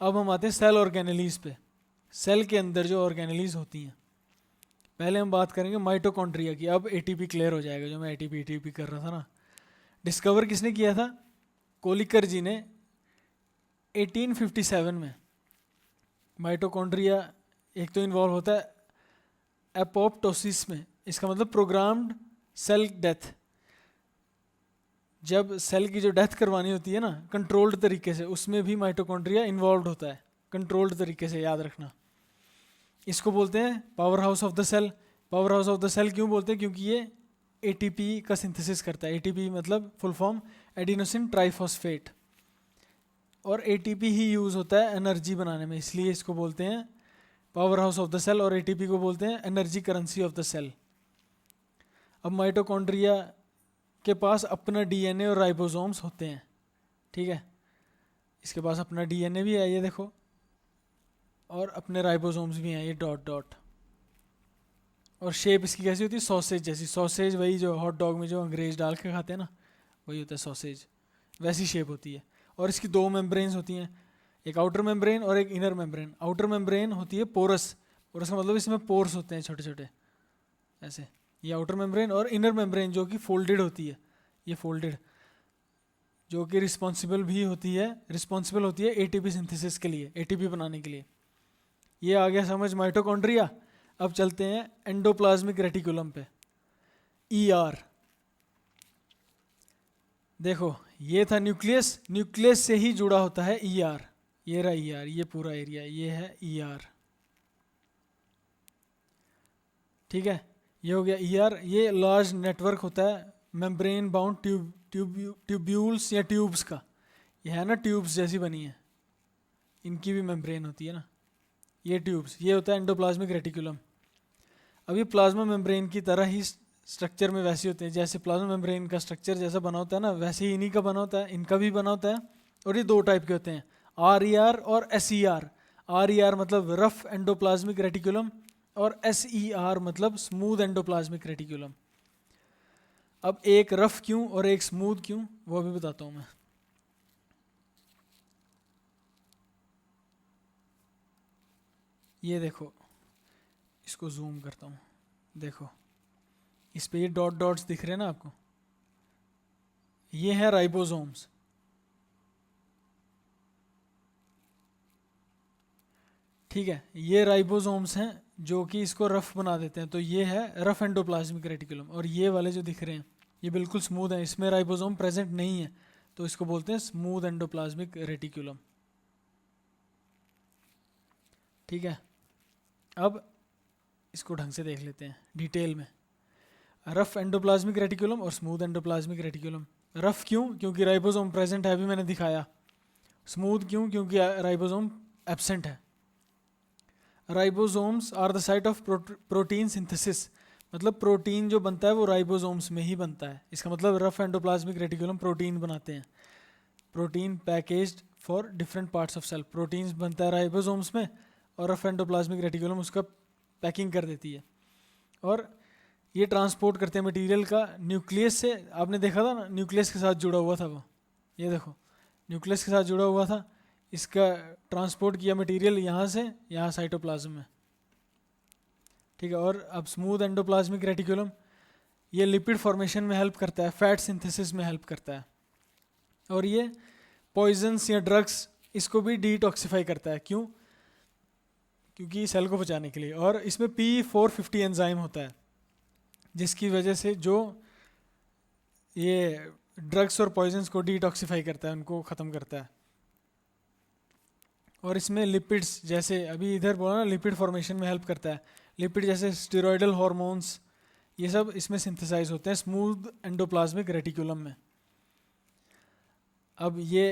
अब हम आते हैं सेल ऑर्गेनेलीज पे। सेल के अंदर जो ऑर्गेनेलीज होती हैं, पहले हम बात करेंगे माइटोकॉन्ड्रिया की। अब एटीपी क्लियर हो जाएगा, जो मैं एटीपी कर रहा था ना। डिस्कवर किसने किया था? कोलिकर जी ने 1857 में। माइटोकॉन्ड्रिया एक तो इन्वॉल्व होता है एपोप्टोसिस में, इसका मतलब प्रोग्राम्ड सेल डेथ। जब सेल की जो डेथ करवानी होती है ना कंट्रोल्ड तरीके से, उसमें भी माइटोकॉन्ड्रिया इन्वॉल्व होता है, कंट्रोल्ड तरीके से, याद रखना। इसको बोलते हैं powerhouse of the cell. Powerhouse of the cell क्यों बोलते हैं? क्योंकि ये एटीपी का सिंथेसिस करता है। एटीपी मतलब फुल फॉर्म एडिनोसिन ट्राइफॉस्फेट, और एटीपी ही यूज़ होता है एनर्जी बनाने में, इसलिए इसको बोलते हैं powerhouse of the cell. और एटीपी को बोलते हैं energy currency of the cell. अब माइटोकॉन्ड्रिया के पास अपना डीएनए और राइबोसोम्स होते हैं, ठीक है। इसके पास अपना डीएनए भी है, ये देखो, और अपने राइबोसोम्स भी हैं, ये डॉट डॉट। और शेप इसकी कैसी होती है? सॉसेज जैसी। सॉसेज वही जो हॉट डॉग में जो अंग्रेज डाल के खाते हैं ना, वही होता है सॉसेज, वैसी शेप होती है। और इसकी 2 मेम्ब्रेन्स होती हैं, एक आउटर मेम्ब्रेन और एक इनर मेम्ब्रेन। आउटर मेम्ब्रेन होती है पोरस, पोरस का मतलब इसमें पोर्स होते हैं छोटे छोटे ऐसे, ये आउटर मेम्ब्रेन। और इनर मेम्ब्रेन जो कि फोल्डेड होती है, ये फोल्डेड, जो कि रिस्पॉन्सिबल होती है एटीपी सिंथेसिस के लिए, एटीपी बनाने के लिए। ये आ गया समझ माइटोकॉन्ड्रिया। अब चलते हैं एंडोप्लाज्मिक रेटिकुलम पे, ईआर। देखो ये था न्यूक्लियस, न्यूक्लियस से ही जुड़ा होता है ईआर। ये रहा ईआर, ये पूरा एरिया, ये है ईआर, ठीक है। ये हो गया ईआर। ये लार्ज नेटवर्क होता है मेम्ब्रेन बाउंड ट्यूब्यूल्स या ट्यूब्स का। ये है ना ट्यूब्स जैसी बनी है, इनकी भी मेम्ब्रेन होती है ना, ये ट्यूब्स। ये होता है एंडोप्लाज्मिक रेटिकुलम। अब ये प्लाज्मा मेम्ब्रेन की तरह ही स्ट्रक्चर में वैसे होते हैं, जैसे प्लाज्मा मेम्ब्रेन का स्ट्रक्चर जैसा बना होता है ना, वैसे ही इन्हीं का बना होता है, इनका भी बना होता है। और ये 2 टाइप के होते हैं, आर और एस। आर मतलब रफ एंडोप्लाज्मिक रेटिकुलम, और SER मतलब स्मूथ एंडोप्लाज्मिक रेटिकुलम। अब एक रफ क्यों और एक स्मूथ क्यों वो भी बताता हूँ मैं। ये देखो, इसको जूम करता हूँ, देखो इस पे ये डॉट डॉट्स दिख रहे हैं ना आपको, ये है राइबोसोम्स। ठीक है, ये राइबोसोम्स हैं जो कि इसको रफ बना देते हैं, तो ये है रफ एंडोप्लाज्मिक रेटिकुलम। और ये वाले जो दिख रहे हैं ये बिल्कुल स्मूथ है, इसमें राइबोसोम प्रेजेंट नहीं है, तो इसको बोलते हैं स्मूथ एंडोप्लाज्मिक रेटिकुलम। ठीक है, अब इसको ढंग से देख लेते हैं डिटेल में। रफ एंडोप्लाज्मिक रेटिकुलम और स्मूथ एंडोप्लाज्मिक रेटिकुलम। रफ क्यों? क्योंकि राइबोसोम प्रेजेंट है, अभी मैंने दिखाया। स्मूथ क्यों? क्योंकि राइबोसोम एब्सेंट है। Ribosomes are the site of protein synthesis, मतलब प्रोटीन जो बनता है वो राइबोसोम्स में ही बनता है। इसका मतलब रफ एंडोप्लाज्मिक रेटिकुलम प्रोटीन बनाते हैं, protein packaged for different parts of cell. Proteins बनता है राइबोसोम्स में और रफ एंडोप्लाज्मिक रेटिकुलम उसका पैकिंग कर देती है, और ये ट्रांसपोर्ट करते हैं मटेरियल का न्यूक्लियस से। आपने देखा था ना, न्यूक्लियस के साथ जुड़ा हुआ था वो, ये देखो न्यूक्लियस के साथ जुड़ा हुआ था, इसका ट्रांसपोर्ट किया मटेरियल यहाँ से यहाँ साइटोप्लाज्म में। ठीक है, और अब स्मूथ एंडोप्लाज्मिक रेटिकुलम ये लिपिड फॉर्मेशन में हेल्प करता है, फैट सिंथेसिस में हेल्प करता है, और ये पॉइजन्स या ड्रग्स इसको भी डिटॉक्सिफाई करता है। क्यों? क्योंकि सेल को बचाने के लिए। और इसमें P450 एंजाइम होता है, जिसकी वजह से जो ये ड्रग्स और पॉइजन्स को डिटॉक्सिफाई करता है, उनको ख़त्म करता है। और इसमें लिपिड्स, जैसे अभी इधर बोला ना, लिपिड फॉर्मेशन में हेल्प करता है। लिपिड जैसे स्टेरॉयडल हार्मोन्स, ये सब इसमें सिंथेसाइज होते हैं स्मूथ एंडोप्लाज्मिक रेटिकुलम में। अब ये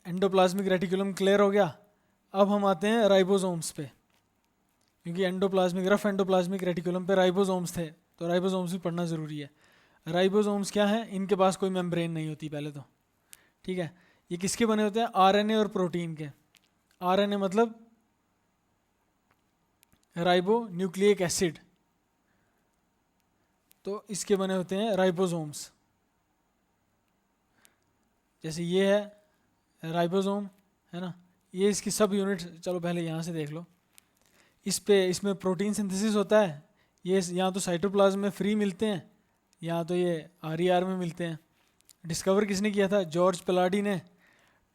एंडोप्लाज्मिक रेटिकुलम क्लियर हो गया। अब हम आते हैं राइबोसोम्स पे, क्योंकि एंडोप्लाज्मिक रफ एंडोप्लाज्मिक रेटिकुलम पे राइबोसोम्स थे, तो राइबोसोम्स भी पढ़ना ज़रूरी है। राइबोसोम्स क्या है? इनके पास कोई मेम्ब्रेन नहीं होती पहले तो। ठीक है, ये किसके बने होते हैं? आरएनए और प्रोटीन के। आरएनए मतलब राइबो न्यूक्लिक एसिड, तो इसके बने होते हैं राइबोसोम्स। जैसे ये है राइबोसोम, है ना, ये इसकी सब यूनिट। चलो पहले यहाँ से देख लो, इसमें प्रोटीन सिंथेसिस होता है। ये यहाँ तो साइटोप्लाज्म में फ्री मिलते हैं, यहाँ तो ये RER में मिलते हैं। डिस्कवर किसने किया था? जॉर्ज पेलाडी ने।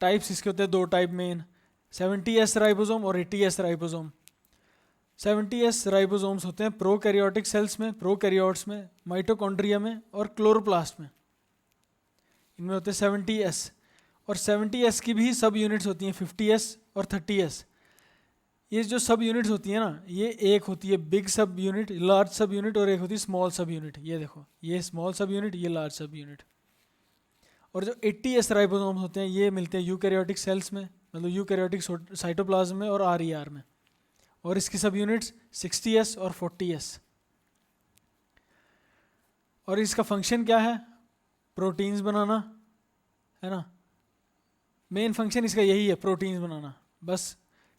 टाइप्स इसके होते हैं दो टाइप मेन, 70S राइबोसोम और 80S राइबोसोम। 70S राइबोसोम्स होते हैं प्रोकैरियोटिक सेल्स में, प्रोकैरियोट्स में, माइटोकॉन्ड्रिया में और क्लोरोप्लास्ट में। इनमें होते हैं 70S। और 70S की भी सब यूनिट्स होती हैं 50S और 30S। ये जो सब यूनिट्स होती हैं ना, ये एक होती है बिग सब यूनिट, लार्ज सब यूनिट, और एक होती है स्मॉल सब यूनिट। ये देखो, ये स्मॉल सब यूनिट, ये लार्ज सब यूनिट। और जो 80S राइबोसोम्स होते हैं ये मिलते हैं यूकैरियोटिक सेल्स में, मतलब यूकैरियोटिक साइटोप्लाज्म में और RER में। और इसकी सब यूनिट्स 60S और 40S। और इसका फंक्शन क्या है? प्रोटीन्स बनाना, है ना। मेन फंक्शन इसका यही है, प्रोटीन्स बनाना। बस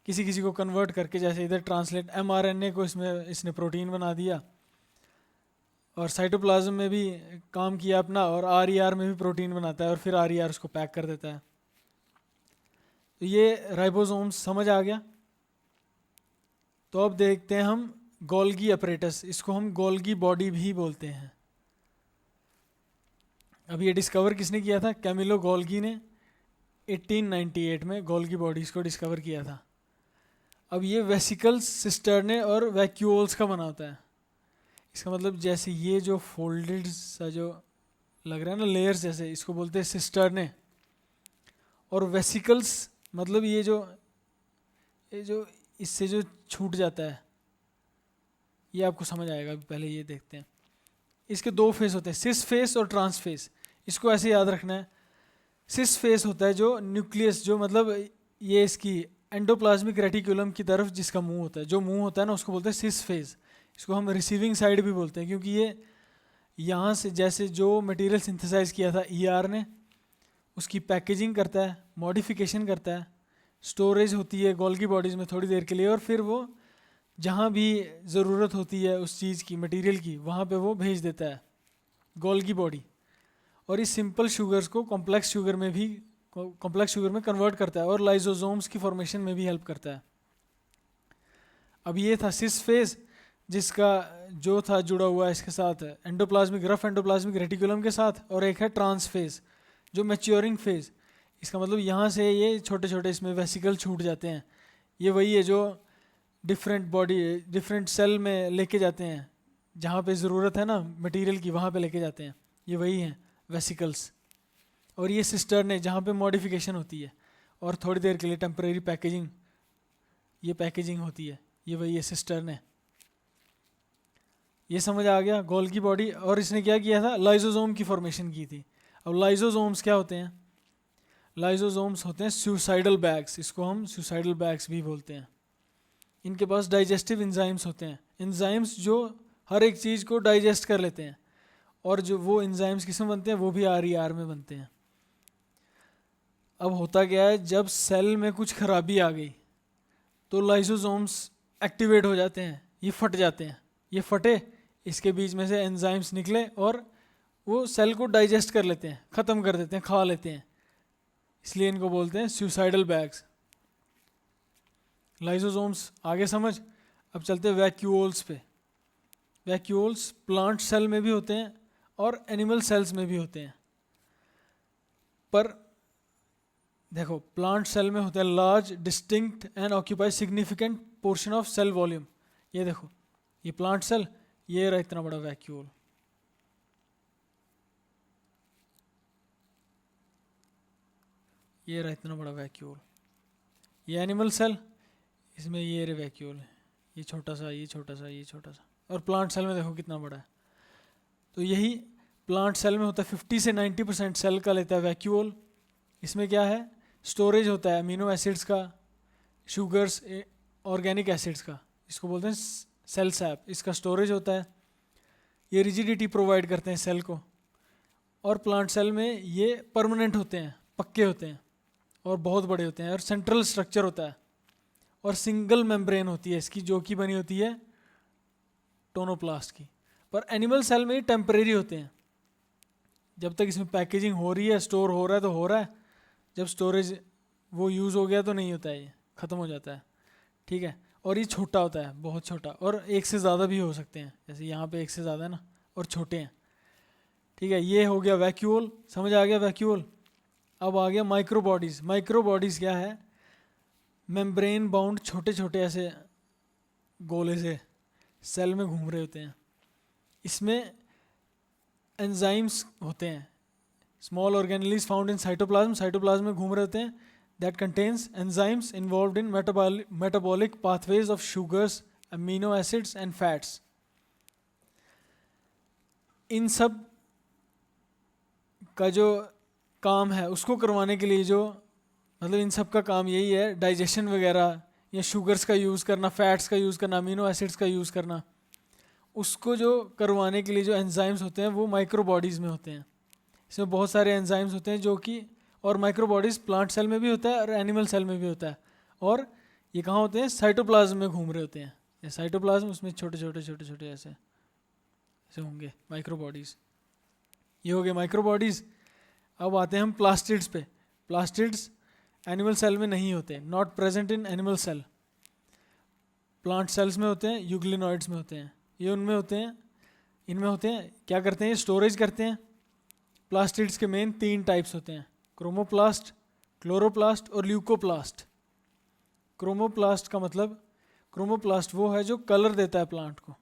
किसी किसी को कन्वर्ट करके, जैसे इधर ट्रांसलेट mRNA को इसने प्रोटीन बना दिया, और साइटोप्लाज्म में भी काम किया अपना, और RER में भी प्रोटीन बनाता है, और फिर RER उसको पैक कर देता है। तो ये राइबोसोम्स समझ आ गया। तो अब देखते हैं हम गोल्गी अपरेटस, इसको हम गोल्गी बॉडी भी बोलते हैं। अब ये डिस्कवर किसने किया था? कैमिलो गोल्गी ने 1898 में गोल्गी बॉडीज़ को डिस्कवर किया था। अब ये वेसिकल्स, सिस्टर्ने और वैक्यूल्स का बना होता है। इसका मतलब जैसे ये जो फोल्डेड सा जो लग रहा है ना, लेयर्स जैसे, इसको बोलते हैं सिस्टर्ने। और वेसिकल्स मतलब ये जो इससे जो छूट जाता है, ये आपको समझ आएगा। अभी पहले ये देखते हैं। इसके दो फेस होते हैं, सिस फेस और ट्रांस फेस। इसको ऐसे याद रखना है। सिस फेस होता है जो न्यूक्लियस, जो मतलब ये इसकी एंडोप्लाज्मिक रेटिकुलम की तरफ जिसका मुंह होता है, जो मुंह होता है ना, उसको बोलते हैं सिस फेस। इसको हम रिसीविंग साइड भी बोलते हैं, क्योंकि ये यहाँ से जैसे जो मटेरियल सिंथेसाइज किया था ER ने, उसकी पैकेजिंग करता है, मॉडिफिकेशन करता है, स्टोरेज होती है गोल्गी बॉडीज़ में थोड़ी देर के लिए, और फिर वो जहाँ भी ज़रूरत होती है उस चीज़ की, मटेरियल की, वहाँ पे वो भेज देता है, गोल्गी बॉडी। और इस सिंपल शुगर्स को कॉम्प्लेक्स शुगर में कन्वर्ट करता है और लाइसोसोम्स की फॉर्मेशन में भी हेल्प करता है। अब ये था सिस फेज, जिसका जो था जुड़ा हुआ है इसके साथ एंडोप्लाज्मिक, रफ एंडोप्लाज्मिक रेटिकुलम के साथ, और एक है ट्रांस फेज जो मैच्योरिंग फेज। इसका मतलब यहाँ से ये छोटे छोटे इसमें वेसिकल छूट जाते हैं। ये वही है जो डिफरेंट सेल में लेके जाते हैं, जहाँ पे ज़रूरत है ना मटेरियल की वहाँ पे लेके जाते हैं, ये वही हैं वेसिकल्स। और ये सिस्टर्न है जहाँ पे मॉडिफिकेशन होती है और थोड़ी देर के लिए टेम्परेरी पैकेजिंग, ये पैकेजिंग होती है, ये वही है सिस्टर्न है। ये समझ आ गया गोल्गी बॉडी। और इसने क्या किया था, लाइसोसोम की फॉर्मेशन की थी। अब लाइसोसोम्स क्या होते हैं, लाइसोसोम्स होते हैं सुसाइडल बैग्स, इसको हम सुसाइडल बैग्स भी बोलते हैं। इनके पास डाइजेस्टिव एंजाइम्स होते हैं, एंजाइम्स जो हर एक चीज़ को डाइजेस्ट कर लेते हैं। और जो वो एंजाइम्स किस में बनते हैं, वो भी RER में बनते हैं। अब होता क्या है, जब सेल में कुछ खराबी आ गई तो लाइसोसोम्स एक्टिवेट हो जाते हैं, ये फट जाते हैं। ये फटे, इसके बीच में से एंजाइम्स निकले और वो सेल को डाइजेस्ट कर लेते हैं, ख़त्म कर देते हैं, खा लेते हैं। इसलिए इनको बोलते हैं सुसाइडल बैग्स, लाइसोसोम्स। आगे समझ। अब चलते हैं वैक्यूल्स पे। वैक्यूल्स प्लांट सेल में भी होते हैं और एनिमल सेल्स में भी होते हैं। पर देखो, प्लांट सेल में होता है large distinct and occupy significant portion of cell volume. ये देखो, ये प्लांट सेल, ये रहा इतना बड़ा वैक्यूल। ये रहा इतना बड़ा वैक्यूल। ये एनिमल सेल, इसमें ये रे वैक्यूल है, ये छोटा सा, ये छोटा सा, ये छोटा सा। और प्लांट सेल में देखो कितना बड़ा है। तो यही प्लांट सेल में होता है 50 से 90% सेल का लेता है वैक्यूल। इसमें क्या है, स्टोरेज होता है अमीनो एसिड्स का, शुगर्स, ऑर्गेनिक एसिड्स का, इसको बोलते हैं सेल सैप, इसका स्टोरेज होता है। ये रिजिडिटी प्रोवाइड करते हैं सेल को। और प्लांट सेल में ये परमानेंट होते हैं, पक्के होते हैं और बहुत बड़े होते हैं। और सेंट्रल स्ट्रक्चर होता है और सिंगल मेम्ब्रेन होती है इसकी, जो कि बनी होती है टोनोप्लास्ट की। पर एनिमल सेल में ये टेम्परेरी होते हैं, जब तक इसमें पैकेजिंग हो रही है, स्टोर हो रहा है तो हो रहा है। जब स्टोरेज वो यूज़ हो गया तो नहीं होता है, ये ख़त्म हो जाता है। ठीक है। और ये छोटा होता है, बहुत छोटा, और एक से ज़्यादा भी हो सकते हैं, जैसे यहाँ पे एक से ज़्यादा है ना, और छोटे हैं। ठीक है, ये हो गया वैक्यूल, समझ आ गया वैक्यूल। अब आ गया माइक्रो बॉडीज़। माइक्रो बॉडीज़ क्या है, मेम्ब्रेन बाउंड छोटे छोटे ऐसे गोले से सेल में घूम रहे होते हैं। इसमें एंजाइम्स होते हैं, small organelles found in cytoplasm, cytoplasm में घूम रहे होते हैं, that contains enzymes involved in metabolic pathways of sugars, amino acids and fats. इन सब का जो काम है उसको करवाने के लिए, जो मतलब इन सब का काम यही है, डाइजेशन वगैरह, या शुगर्स का यूज़ करना, फैट्स का यूज़ करना, अमीनो एसिड्स का यूज़ करना, उसको जो करवाने के लिए जो एंजाइम्स होते हैं वो माइक्रो बॉडीज़ में होते हैं। इसमें बहुत सारे एंजाइम्स होते हैं जो कि, और माइक्रो बॉडीज़ प्लांट सेल में भी होता है और एनिमल सेल में भी होता है। और ये कहाँ होते हैं, साइटोप्लाज्म में घूम रहे होते हैं। ये साइटोप्लाज्म, उसमें छोटे छोटे छोटे छोटे ऐसे ऐसे होंगे माइक्रो बॉडीज़। ये हो गए माइक्रो बॉडीज़। अब आते हैं हम प्लास्टिड्स पे। प्लास्टिड्स एनिमल सेल में नहीं होते, not present in animal cell. Plant cells में होते हैं, यूग्लिनॉइड्स में होते हैं, ये उनमें होते हैं, इनमें होते हैं। क्या करते हैं, स्टोरेज करते हैं। प्लास्टिड्स के मेन 3 टाइप्स होते हैं, क्रोमोप्लास्ट, क्लोरोप्लास्ट और ल्यूकोप्लास्ट। क्रोमोप्लास्ट का मतलब, क्रोमोप्लास्ट वो है जो कलर देता है प्लांट को।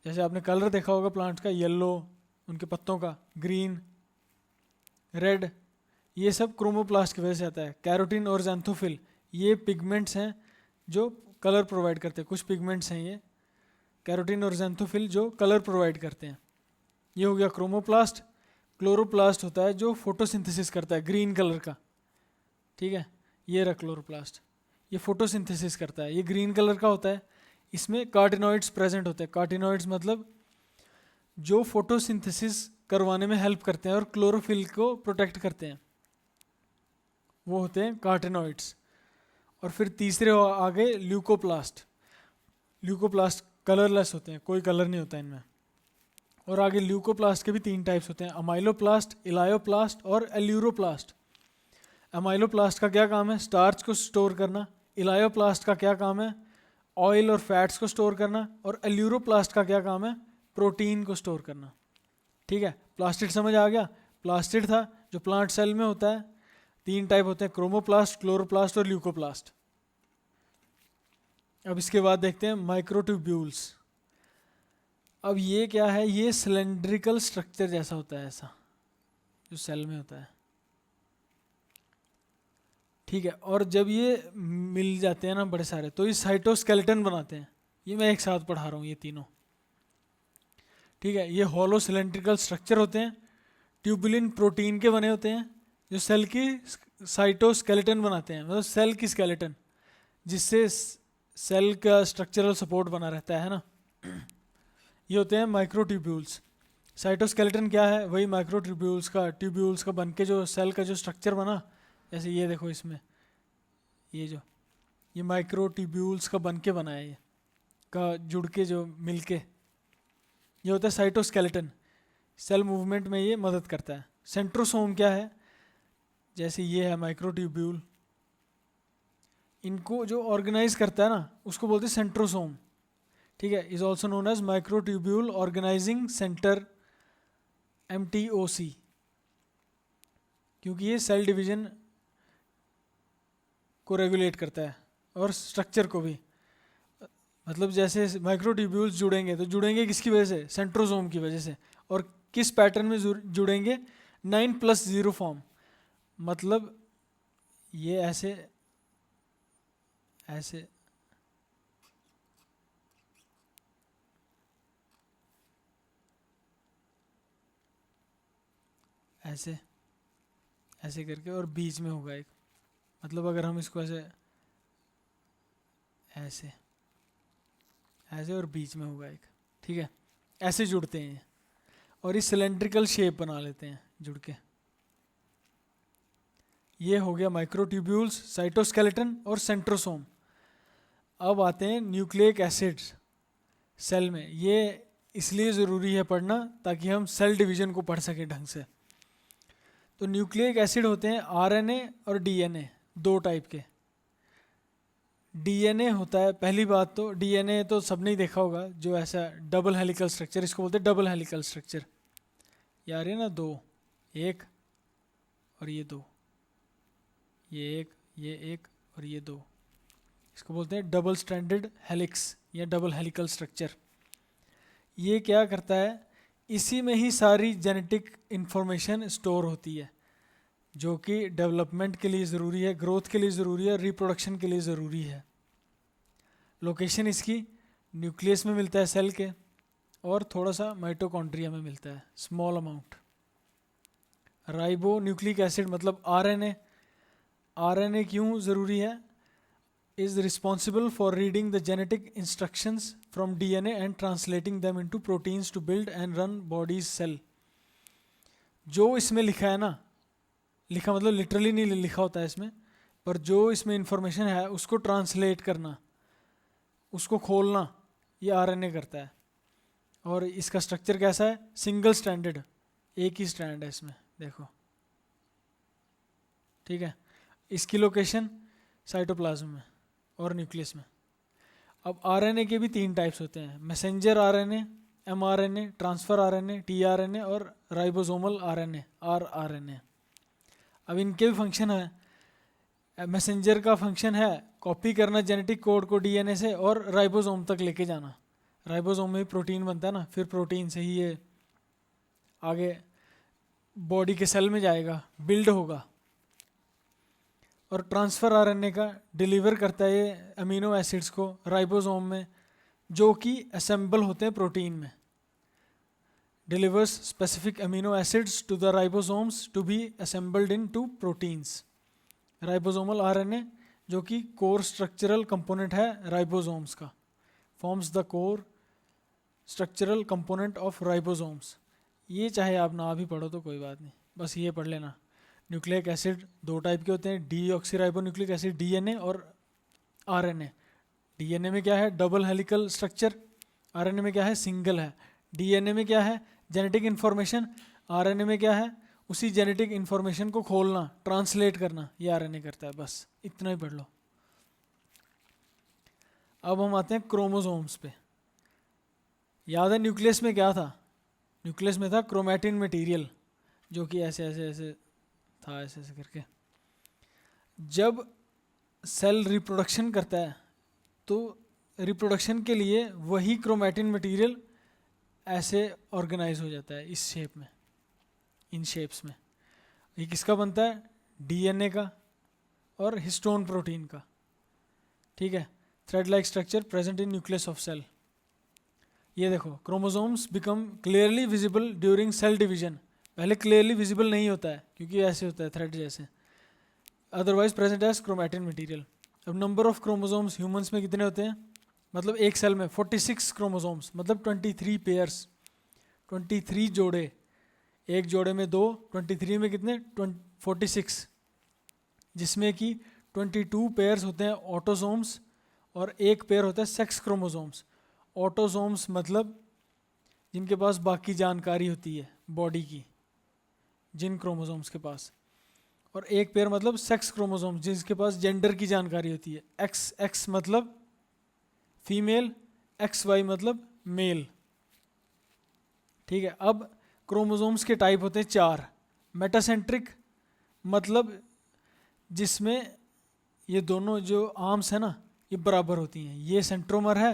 जैसे आपने कलर देखा होगा प्लांट का, येलो उनके पत्तों का, ग्रीन, रेड, ये सब क्रोमोप्लास्ट की वजह से आता है। कैरोटीन और ज़ैंथोफिल, ये पिगमेंट्स हैं जो कलर प्रोवाइड करते हैं। कुछ पिगमेंट्स हैं ये कैरोटीन और ज़ैंथोफिल जो कलर प्रोवाइड करते हैं। ये हो गया क्रोमोप्लास्ट। क्लोरोप्लास्ट होता है जो फोटोसिंथेसिस करता है ग्रीन कलर का। ठीक है, ये रहा क्लोरोप्लास्ट, ये फोटोसिंथेसिस करता है, ये ग्रीन कलर का होता है। इसमें कार्टिनॉइड्स प्रेजेंट होते हैं। कार्टिनॉइड्स मतलब जो फोटोसिंथेसिस करवाने में हेल्प करते हैं और क्लोरोफिल को प्रोटेक्ट करते हैं, वो होते हैं कार्टिनॉइड्स। और फिर तीसरे आ गए ल्यूकोप्लास्ट। ल्यूकोप्लास्ट कलरलेस होते हैं, कोई कलर नहीं होता इनमें। और आगे ल्यूकोप्लास्ट के भी 3 टाइप्स होते हैं, अमाइलोप्लास्ट, इलायोप्लास्ट और एल्यूरोप्लास्ट। अमाइलोप्लास्ट का क्या काम है? स्टार्च को स्टोर करना। इलायोप्लास्ट का क्या काम है? ऑयल और फैट्स को स्टोर करना। और एल्यूरोप्लास्ट का क्या काम है? प्रोटीन को स्टोर करना। ठीक है, प्लास्टिड समझ आ गया? प्लास्टिड था जो प्लांट सेल में होता है। 3 टाइप होते हैं, क्रोमोप्लास्ट, क्लोरोप्लास्ट और ल्यूकोप्लास्ट। अब इसके बाद देखते हैं माइक्रोट्यूब्यूल्स। अब ये क्या है? ये सिलेंड्रिकल स्ट्रक्चर जैसा होता है, ऐसा जो सेल में होता है। ठीक है, और जब ये मिल जाते हैं ना बड़े सारे, तो ये साइटोस्केलेटन बनाते हैं। ये मैं एक साथ पढ़ा रहा हूँ ये तीनों। ठीक है, ये हॉलो सिलेंड्रिकल स्ट्रक्चर होते हैं, ट्यूबुलिन प्रोटीन के बने होते हैं, जो सेल की साइटोस्केलेटन बनाते हैं, मतलब सेल की स्केलेटन, जिससे सेल का स्ट्रक्चरल सपोर्ट बना रहता है ना। ये होते हैं माइक्रोट्यूब्यूल्स। साइटोस्केलेटन क्या है? वही माइक्रोट्यूब्यूल्स का, ट्यूब्यूल्स का बन के जो सेल का जो स्ट्रक्चर बना, जैसे ये देखो इसमें, ये माइक्रोट्यूब्यूल्स का बन के बना है, ये का जुड़ के जो मिल के, ये होता है साइटोस्केलेटन। सेल मूवमेंट में ये मदद करता है। सेंट्रोसोम क्या है? जैसे ये है माइक्रोट्यूब्यूल, इनको जो ऑर्गेनाइज करता है ना, उसको बोलते हैं सेंट्रोसोम। ठीक है, is also known as microtubule organising centre, MTOC, क्योंकि ये सेल डिवीजन को रेगुलेट करता है और स्ट्रक्चर को भी। मतलब जैसे माइक्रोट्यूब्यूल्स जुड़ेंगे तो जुड़ेंगे किसकी वजह से? सेंट्रोसोम की वजह से। और किस पैटर्न में जुड़ेंगे? 9+0 फॉर्म। मतलब ये ऐसे ऐसे ऐसे ऐसे करके, और बीच में होगा एक, मतलब अगर हम इसको ऐसे ऐसे ऐसे और बीच में होगा एक। ठीक है, ऐसे जुड़ते हैं और इस सिलेंड्रिकल शेप बना लेते हैं जुड़ के। ये हो गया माइक्रोट्यूब्यूल्स, साइटोस्केलेटन और सेंट्रोसोम। अब आते हैं न्यूक्लिक एसिड्स सेल में। ये इसलिए ज़रूरी है पढ़ना ताकि हम सेल डिवीजन को पढ़ सकें ढंग से। तो न्यूक्लिक एसिड होते हैं RNA और DNA, 2 टाइप के। DNA होता है, पहली बात तो DNA तो सबने ही देखा होगा, जो ऐसा डबल हेलिकल स्ट्रक्चर, इसको बोलते हैं डबल हेलिकल स्ट्रक्चर। यार ये ना 2, एक और ये 2, ये एक और ये 2, इसको बोलते हैं डबल स्ट्रैंडेड हेलिक्स या डबल हेलिकल स्ट्रक्चर। ये क्या करता है? इसी में ही सारी जेनेटिक इंफॉर्मेशन स्टोर होती है, जो कि डेवलपमेंट के लिए ज़रूरी है, ग्रोथ के लिए ज़रूरी है, रिप्रोडक्शन के लिए ज़रूरी है। लोकेशन इसकी न्यूक्लियस में मिलता है सेल के, और थोड़ा सा माइटोकॉन्ड्रिया में मिलता है, small amount. Ribonucleic acid मतलब RNA क्यों ज़रूरी है? Is responsible for reading the genetic instructions from DNA and translating them into proteins to build and run bodies cell. जो इसमें लिखा है ना, लिखा मतलब लिटरली नहीं लिखा होता है इसमें, पर जो इसमें इंफॉर्मेशन है उसको ट्रांसलेट करना, उसको खोलना, ये RNA करता है। और इसका स्ट्रक्चर कैसा है? सिंगल स्ट्रैंडेड, एक ही स्ट्रैंड है इसमें, देखो। ठीक है, इसकी लोकेशन साइटोप्लाज्म में और न्यूक्लियस में। अब RNA के भी 3 टाइप्स होते हैं, messenger RNA, mRNA, transfer RNA, tRNA और राइबोसोमल RNA, rRNA। अब इनके भी फंक्शन है। मैसेंजर का फंक्शन है कॉपी करना जेनेटिक कोड को DNA से और राइबोसोम तक लेके जाना। राइबोसोम में प्रोटीन बनता है ना, फिर प्रोटीन से ही ये आगे बॉडी के सेल में जाएगा, बिल्ड होगा। और ट्रांसफ़र RNA का डिलीवर करता है ये अमीनो एसिड्स को राइबोसोम में, जो कि असेंबल होते हैं प्रोटीन में। Delivers specific amino acids to the ribosomes to be assembled into proteins. Ribosomal RNA जो कि कोर स्ट्रक्चरल कंपोनेंट है राइबोसोम्स का, forms the core structural component of ribosomes. ये चाहे आप ना भी पढ़ो तो कोई बात नहीं, बस ये पढ़ लेना। न्यूक्लिक एसिड 2 टाइप के होते हैं, डीऑक्सीराइबोन्यूक्लिक एसिड DNA और RNA। डीएनए में क्या है, डबल हेलिकल स्ट्रक्चर, आरएनए में क्या है, सिंगल है। डीएनए में क्या है, जेनेटिक इन्फॉर्मेशन, आरएनए में क्या है, उसी जेनेटिक इन्फॉर्मेशन को खोलना, ट्रांसलेट करना, ये आरएनए करता है। बस इतना ही पढ़ लो। अब हम आते हैं क्रोमोसोम्स पे। याद है न्यूक्लियस में क्या था, न्यूक्लियस में था क्रोमैटिन मटेरियल, जो कि ऐसे ऐसे ऐसे था, ऐसे ऐसे करके। जब सेल रिप्रोडक्शन करता है तो रिप्रोडक्शन के लिए वही क्रोमैटिन मटेरियल ऐसे ऑर्गेनाइज हो जाता है इस शेप में, इन शेप्स में। ये किसका बनता है, डीएनए का और हिस्टोन प्रोटीन का, ठीक है। Thread like structure present in nucleus of cell. ये देखो, chromosomes become clearly visible during cell division. पहले क्लियरली विजिबल नहीं होता है क्योंकि ऐसे होता है थ्रेड जैसे, otherwise present as chromatin material. अब नंबर ऑफ क्रोमोसोम्स ह्यूमंस में कितने होते हैं, मतलब एक सेल में 46 क्रोमोसोम्स, मतलब 23 पेयर्स, 23 जोड़े। एक जोड़े में 2, 23 में कितने, 46, जिसमें कि 22 पेयर्स होते हैं ऑटोसोम्स और एक पेयर होता है सेक्स क्रोमोसोम्स। ऑटोसोम्स मतलब जिनके पास बाकी जानकारी होती है बॉडी की, जिन क्रोमोसोम्स के पास, और एक पेयर मतलब सेक्स क्रोमोसोम्स जिसके पास जेंडर की जानकारी होती है। एक्स एक्स मतलब फीमेल, एक्स वाई मतलब मेल, ठीक है। अब क्रोमोसोम्स के टाइप होते हैं 4। मेटासेंट्रिक मतलब जिसमें ये दोनों जो आर्म्स है ना ये बराबर होती हैं, ये सेंट्रोमर है,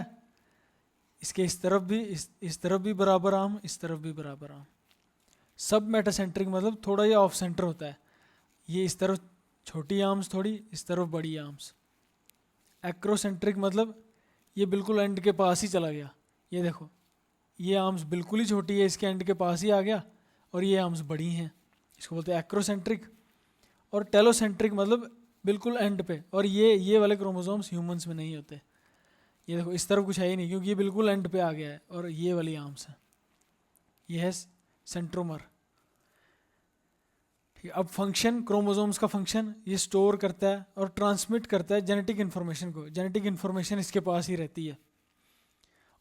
इसके इस तरफ भी इस तरफ भी बराबर आर्म, इस तरफ भी बराबर आर्म। सब मेटासेंट्रिक मतलब थोड़ा ये ऑफ सेंटर होता है, ये इस तरफ छोटी आर्म्स थोड़ी, इस तरफ बड़ी आर्म्स। एक्रोसेंट्रिक मतलब ये बिल्कुल एंड के पास ही चला गया, ये देखो ये आर्म्स बिल्कुल ही छोटी है, इसके एंड के पास ही आ गया, और ये आर्म्स बड़ी हैं, इसको बोलते हैं एक्रोसेंट्रिक। और टेलोसेंट्रिक मतलब बिल्कुल एंड पे, और ये वाले क्रोमोसोम्स ह्यूमंस में नहीं होते। ये देखो इस तरफ कुछ है ही नहीं क्योंकि ये बिल्कुल एंड पे आ गया है, और ये वाली आर्म्स है, ये है सेंट्रोमर। ठीक है, अब फंक्शन, क्रोमोसोम्स का फंक्शन, ये स्टोर करता है और ट्रांसमिट करता है जेनेटिक इन्फॉर्मेशन को। जेनेटिक इन्फॉर्मेशन इसके पास ही रहती है,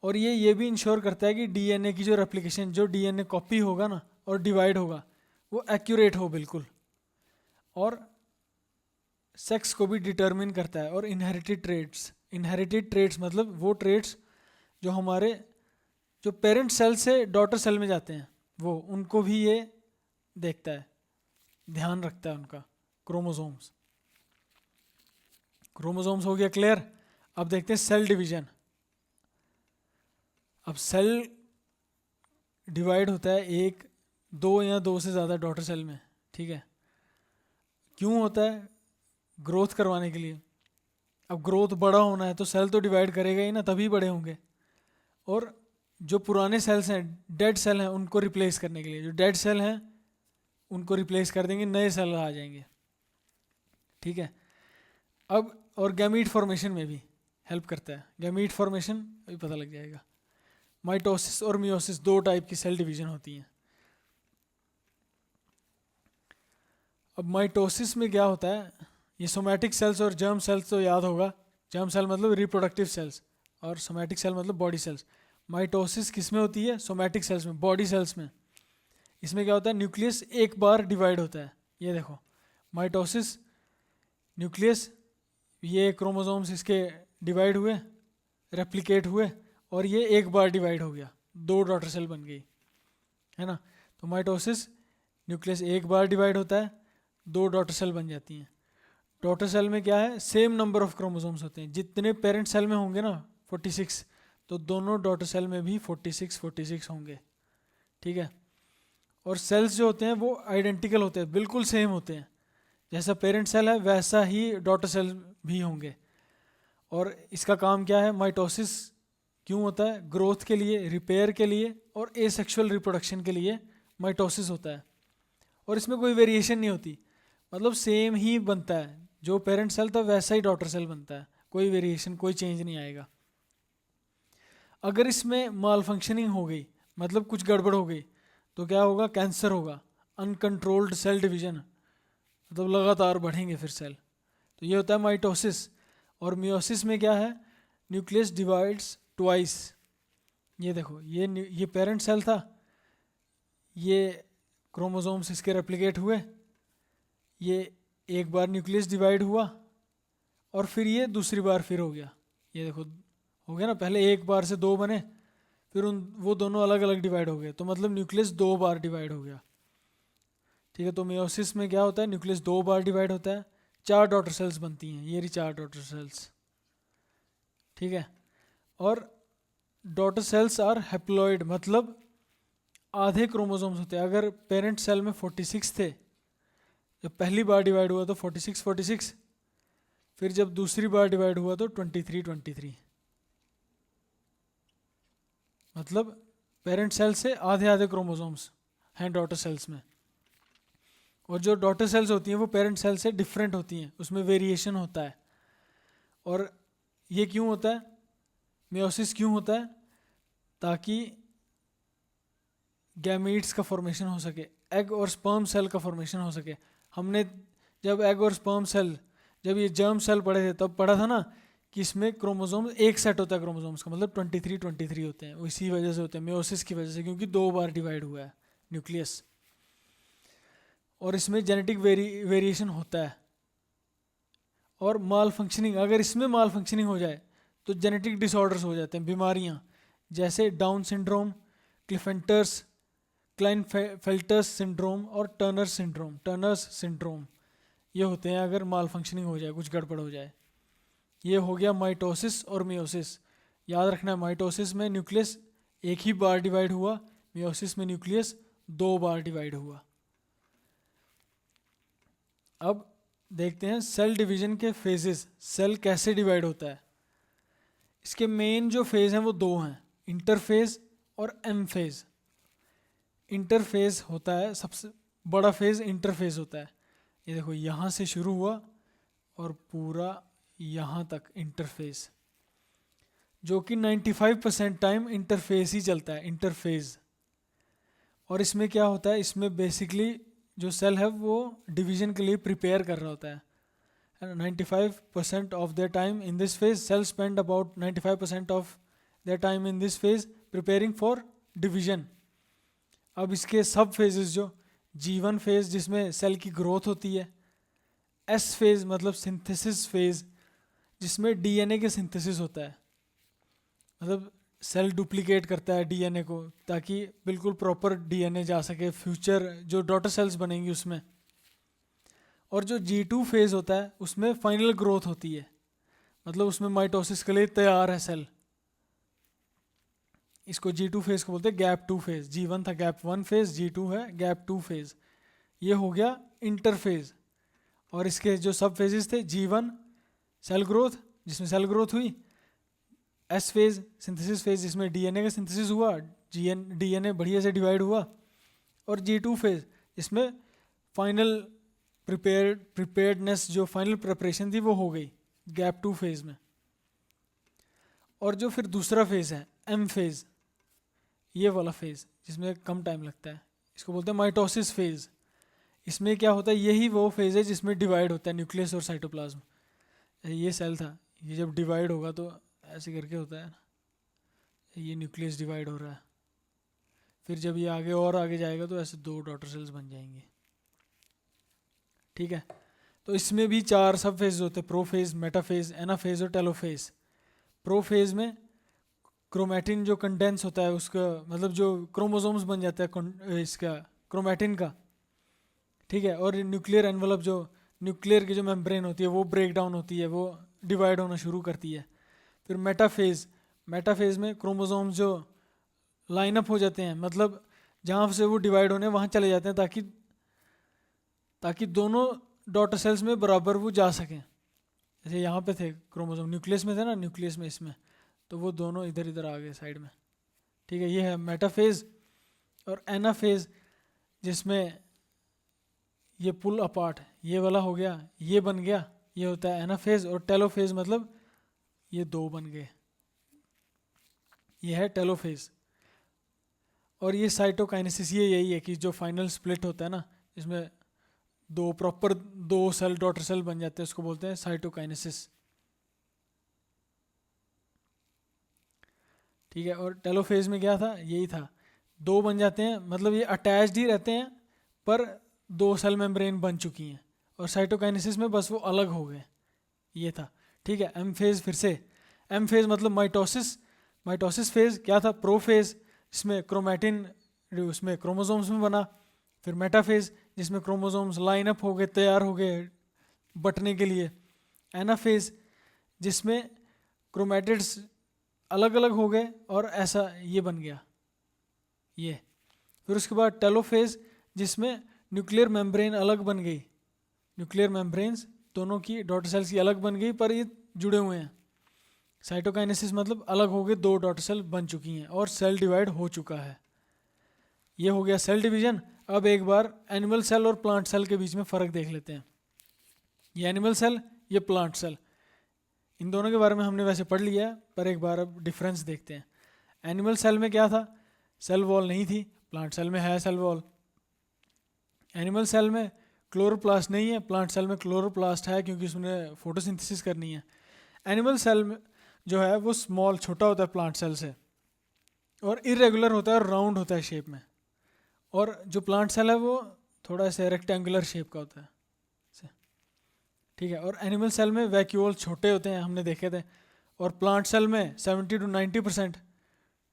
और ये भी इंश्योर करता है कि डीएनए की जो रेप्लिकेशन, जो डीएनए कॉपी होगा ना और डिवाइड होगा, वो एक्यूरेट हो बिल्कुल। और सेक्स को भी डिटरमिन करता है। और इनहेरिटेड ट्रेड्स, इनहेरिटेड ट्रेड्स मतलब वो ट्रेड्स जो हमारे जो पेरेंट सेल से डॉटर सेल में जाते हैं, वो उनको भी ये देखता है, ध्यान रखता है उनका। क्रोमोसोम्स, क्रोमोसोम्स हो गया क्लियर। अब देखते हैं सेल डिवीजन। अब सेल डिवाइड होता है 1, 2 या 2 से ज़्यादा डॉटर सेल में, ठीक है। क्यों होता है, ग्रोथ करवाने के लिए। अब ग्रोथ बड़ा होना है तो सेल तो डिवाइड करेगा ही ना, तभी बड़े होंगे। और जो पुराने सेल्स हैं, डेड सेल हैं, उनको रिप्लेस करने के लिए, जो डेड सेल हैं उनको रिप्लेस कर देंगे, नए सेल आ जाएंगे, ठीक है। अब और गैमीट फॉर्मेशन में भी हेल्प करता है, गैमीट फॉर्मेशन अभी पता लग जाएगा। माइटोसिस और मियोसिस 2 टाइप की सेल डिवीजन होती हैं। अब माइटोसिस में क्या होता है, ये सोमैटिक सेल्स और जर्म सेल्स तो याद होगा। जर्म सेल मतलब रिप्रोडक्टिव सेल्स, और सोमैटिक सेल मतलब बॉडी सेल्स। माइटोसिस किस में होती है, सोमैटिक सेल्स में, बॉडी सेल्स में। इसमें क्या होता है, न्यूक्लियस एक बार डिवाइड होता है। ये देखो माइटोसिस, न्यूक्लियस, ये क्रोमोसोम्स इसके डिवाइड हुए, रेप्लिकेट हुए, और ये एक बार डिवाइड हो गया, 2 डॉटर सेल बन गई, है ना। तो माइटोसिस, न्यूक्लियस एक बार डिवाइड होता है, 2 डॉटर सेल बन जाती हैं। डॉटर सेल में क्या है, सेम नंबर ऑफ क्रोमोसोम्स होते हैं, जितने पेरेंट सेल में होंगे ना 46, तो दोनों डॉटर सेल में भी 46 होंगे, ठीक है। और सेल्स जो होते हैं वो आइडेंटिकल होते हैं, बिल्कुल सेम होते हैं, जैसा पेरेंट सेल है वैसा ही डॉटर सेल भी होंगे। और इसका काम क्या है, माइटोसिस क्यों होता है, ग्रोथ के लिए, रिपेयर के लिए, और एसेक्सुअल रिप्रोडक्शन के लिए माइटोसिस होता है। और इसमें कोई वेरिएशन नहीं होती, मतलब सेम ही बनता है, जो पेरेंट सेल था वैसा ही डॉटर सेल बनता है, कोई वेरिएशन, कोई चेंज नहीं आएगा। अगर इसमें माल फंक्शनिंग हो गई, मतलब कुछ गड़बड़ हो गई, तो क्या होगा, कैंसर होगा, अनकंट्रोल्ड सेल डिवीजन, मतलब लगातार बढ़ेंगे फिर सेल। तो ये होता है माइटोसिस। और मियोसिस में क्या है, न्यूक्लियस डिवाइड्स ट्वाइस। ये देखो, ये पेरेंट सेल था, ये क्रोमोसोम्स इसके रेप्लिकेट हुए, ये एक बार न्यूक्लियस डिवाइड हुआ और फिर ये दूसरी बार फिर हो गया। ये देखो हो गया ना, पहले एक बार से दो बने, फिर वो दोनों अलग अलग डिवाइड हो गए, तो मतलब न्यूक्लियस दो बार डिवाइड हो गया। ठीक है, तो मियोसिस में क्या होता है, न्यूक्लियस दो बार डिवाइड होता है, 4 डॉटर सेल्स बनती हैं, ये रही 4 डॉटर सेल्स। ठीक है, और डॉटर सेल्स आर हैप्लॉइड, मतलब आधे क्रोमोसोम्स होते हैं। अगर पेरेंट सेल में 46 थे, जब पहली बार डिवाइड हुआ तो 46, फिर जब दूसरी बार डिवाइड हुआ तो 23, मतलब पेरेंट सेल से आधे आधे क्रोमोसोम्स हैं डॉटर सेल्स में। और जो डॉटर सेल्स होती हैं वो पेरेंट सेल से डिफरेंट होती हैं, उसमें वेरिएशन होता है। और ये क्यों होता है, मियोसिस क्यों होता है, ताकि गैमीट्स का फॉर्मेशन हो सके, एग और स्पर्म सेल का फॉर्मेशन हो सके। हमने जब एग और स्पर्म सेल, जब ये जर्म सेल पढ़े थे तब पढ़ा था ना कि इसमें क्रोमोसोम एक सेट होता है, क्रोमोसोम्स का मतलब 23 होते हैं, इसी वजह से होते हैं, मियोसिस की वजह से, क्योंकि दो बार डिवाइड हुआ है न्यूक्लियस। और इसमें जेनेटिक वेरिएशन होता है। और माल फंक्शनिंग, अगर इसमें माल फंक्शनिंग हो जाए तो जेनेटिक डिसऑर्डर्स हो जाते हैं, बीमारियां, जैसे डाउन सिंड्रोम, क्लिफेंटर्स, क्लाइनफेल्टर्स सिंड्रोम और टर्नर्स सिंड्रोम, ये होते हैं अगर माल फंक्शनिंग हो जाए, कुछ गड़बड़ हो जाए। ये हो गया माइटोसिस और मियोसिस। याद रखना है, माइटोसिस में न्यूक्लियस एक ही बार डिवाइड हुआ, मियोसिस में न्यूक्लियस दो बार डिवाइड हुआ। अब देखते हैं सेल डिवीजन के फेजेस, सेल कैसे डिवाइड होता है। इसके मेन जो फेज हैं वो दो हैं, इंटरफेज और एम फेज। इंटरफेज होता है सबसे बड़ा फेज, इंटरफेज होता है। ये देखो यहाँ से शुरू हुआ और पूरा यहाँ तक इंटरफेज, जो कि 95% टाइम इंटरफेस ही चलता है, इंटरफेज। और इसमें क्या होता है, इसमें बेसिकली जो सेल है वो डिवीजन के लिए प्रिपेयर कर रहा होता है। 95% of their time in this phase, cells spend about 95% of their time in this phase preparing for division. अब इसके सब फेजेस, जो G1 फेज जिसमें सेल की ग्रोथ होती है, S फेज मतलब सिंथेसिस फेज जिसमें डीएनए के सिंथेसिस होता है, मतलब सेल डुप्लीकेट करता है डीएनए को ताकि बिल्कुल प्रॉपर डीएनए जा सके फ्यूचर जो डॉटर सेल्स बनेंगी उसमें। और जो G2 फेज होता है उसमें फाइनल ग्रोथ होती है, मतलब उसमें माइटोसिस के लिए तैयार है सेल। इसको G2 फेज को बोलते हैं गैप 2 फेज। G1 था गैप 1 फेज, G2 है गैप 2 फेज। ये हो गया इंटरफेज। और इसके जो सब फेजेस थे, G1 सेल ग्रोथ जिसमें सेल ग्रोथ हुई, S फेज सिंथेसिस फेज जिसमें डीएनए का सिंथेसिस हुआ, डीएनए बढ़िया से डिवाइड हुआ, और G2 फेज जिसमें फाइनल प्रिपेयर्डनेस, जो फाइनल प्रिपरेशन थी वो हो गई गैप 2 फेज में। और जो फिर दूसरा फेज है एम फेज, ये वाला फेज जिसमें कम टाइम लगता है, इसको बोलते हैं माइटोसिस फेज। इसमें क्या होता है, यही वो फेज है जिसमें डिवाइड होता है न्यूक्लियस और साइटोप्लाज्म। ये सेल था, ये जब डिवाइड होगा तो ऐसे करके होता है ना, ये न्यूक्लियस डिवाइड हो रहा है, फिर जब ये आगे और आगे जाएगा तो ऐसे दो डॉटर सेल्स बन जाएंगे। ठीक है, तो इसमें भी 4 सब फेज होते हैं, प्रोफेज, मेटाफेज, एनाफेज और टेलोफेज। प्रोफेज में क्रोमैटिन जो कंडेंस होता है उसका, मतलब जो क्रोमोसोम्स बन जाता है इसका क्रोमैटिन का, ठीक है। और न्यूक्लियर एनवलप, जो न्यूक्लियर की जो मेम्ब्रेन होती है वो ब्रेक डाउन होती है, वो डिवाइड होना शुरू करती है। फिर मेटाफेज में क्रोमोसोम्स जो लाइन अप हो जाते हैं, मतलब जहाँ से वो डिवाइड होने वहाँ चले जाते हैं ताकि ताकि दोनों डॉटर सेल्स में बराबर वो जा सकें। जैसे यहाँ पे थे क्रोमोसोम, न्यूक्लियस में थे ना, न्यूक्लियस में इसमें, तो वो दोनों इधर इधर आ गए साइड में। ठीक है, ये है मेटाफेज। और एनाफेज जिसमें ये पुल अपार्ट, ये वाला हो गया, ये बन गया, ये होता है एनाफेज। और टेलोफेज मतलब ये दो बन गए, ये है टेलोफेज। और ये साइटोकाइनेसिस, ये यही है कि जो फाइनल स्प्लिट होता है ना, इसमें दो सेल डॉटर सेल बन जाते हैं, उसको बोलते हैं साइटोकाइनेसिस। ठीक है। और टेलोफेज में क्या था, यही था, दो बन जाते हैं, मतलब ये अटैच्ड ही रहते हैं पर दो सेल मेम्ब्रेन बन चुकी हैं। और साइटोकाइनेसिस में बस वो अलग हो गए, ये था। ठीक है। एम फेज, फिर से एम फेज मतलब माइटोसिस। माइटोसिस फेज क्या था, प्रोफेज, इसमें क्रोमैटिन उसमें क्रोमोसोम्स में बना। फिर मेटाफेज जिसमें क्रोमोसोम्स लाइन अप हो गए, तैयार हो गए बटने के लिए। एनाफेज जिसमें क्रोमैटिड्स अलग अलग हो गए और ऐसा ये बन गया ये। फिर उसके बाद टेलोफेज जिसमें न्यूक्लियर मेम्ब्रेन अलग बन गई, न्यूक्लियर मेम्ब्रेन्स दोनों की डॉटर सेल्स की अलग बन गई पर ये जुड़े हुए हैं। साइटोकाइनेसिस मतलब अलग हो गए, दो डॉटर सेल बन चुकी हैं और सेल डिवाइड हो चुका है। ये हो गया सेल डिवीजन। अब एक बार एनिमल सेल और प्लांट सेल के बीच में फ़र्क देख लेते हैं। ये एनिमल सेल, ये प्लांट सेल, इन दोनों के बारे में हमने वैसे पढ़ लिया है पर एक बार अब डिफरेंस देखते हैं। एनिमल सेल में क्या था, सेल वॉल नहीं थी, प्लांट सेल में है सेल वॉल। एनिमल सेल में क्लोरोप्लास्ट नहीं है, प्लांट सेल में क्लोरोप्लास्ट है क्योंकि उसने फोटोसिंथेसिस करनी है। एनिमल सेल में जो है वो स्मॉल, छोटा होता है प्लांट सेल से और इरेगुलर होता है और राउंड होता है शेप में। और जो प्लांट सेल है वो थोड़ा सा रेक्टेंगुलर शेप का होता है। ठीक है। और एनिमल सेल में वैक्यूल छोटे होते हैं, हमने देखे थे। और प्लांट सेल में 70 to 90%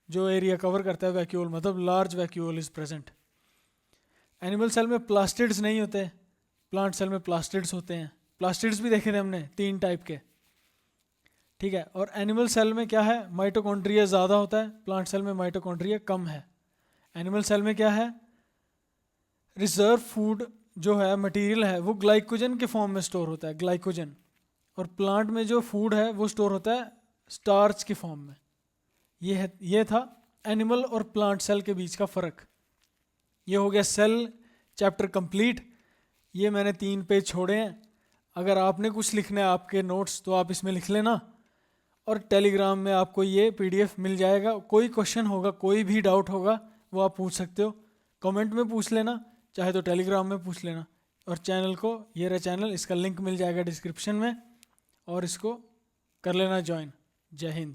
जो एरिया कवर करता है वैक्यूल, मतलब large vacuole is present. Animal cell में प्लास्टिड्स नहीं होते, प्लांट सेल में प्लास्टिड्स होते हैं। प्लास्टिड्स भी देखे थे हमने 3 टाइप के। ठीक है। और एनिमल सेल में क्या है, माइटोकॉन्ड्रिया ज़्यादा होता है, प्लांट सेल में माइटोकॉन्ड्रिया कम है। एनिमल सेल में क्या है, रिजर्व फूड जो है, मटेरियल है, वो ग्लाइकोजन के फॉर्म में स्टोर होता है, ग्लाइकोजन। और प्लांट में जो फूड है वो स्टोर होता है स्टार्च के फॉर्म में। ये था एनिमल और प्लांट सेल के बीच का फ़र्क। ये हो गया सेल चैप्टर कंप्लीट। ये मैंने 3 पेज छोड़े हैं। अगर आपने कुछ लिखना है आपके नोट्स तो आप इसमें लिख लेना और टेलीग्राम में आपको ये PDF मिल जाएगा। कोई क्वेश्चन होगा, कोई भी डाउट होगा वो आप पूछ सकते हो, कमेंट में पूछ लेना, चाहे तो टेलीग्राम में पूछ लेना। और चैनल को, ये रहा चैनल, इसका लिंक मिल जाएगा डिस्क्रिप्शन में और इसको कर लेना ज्वाइन। जय हिंद।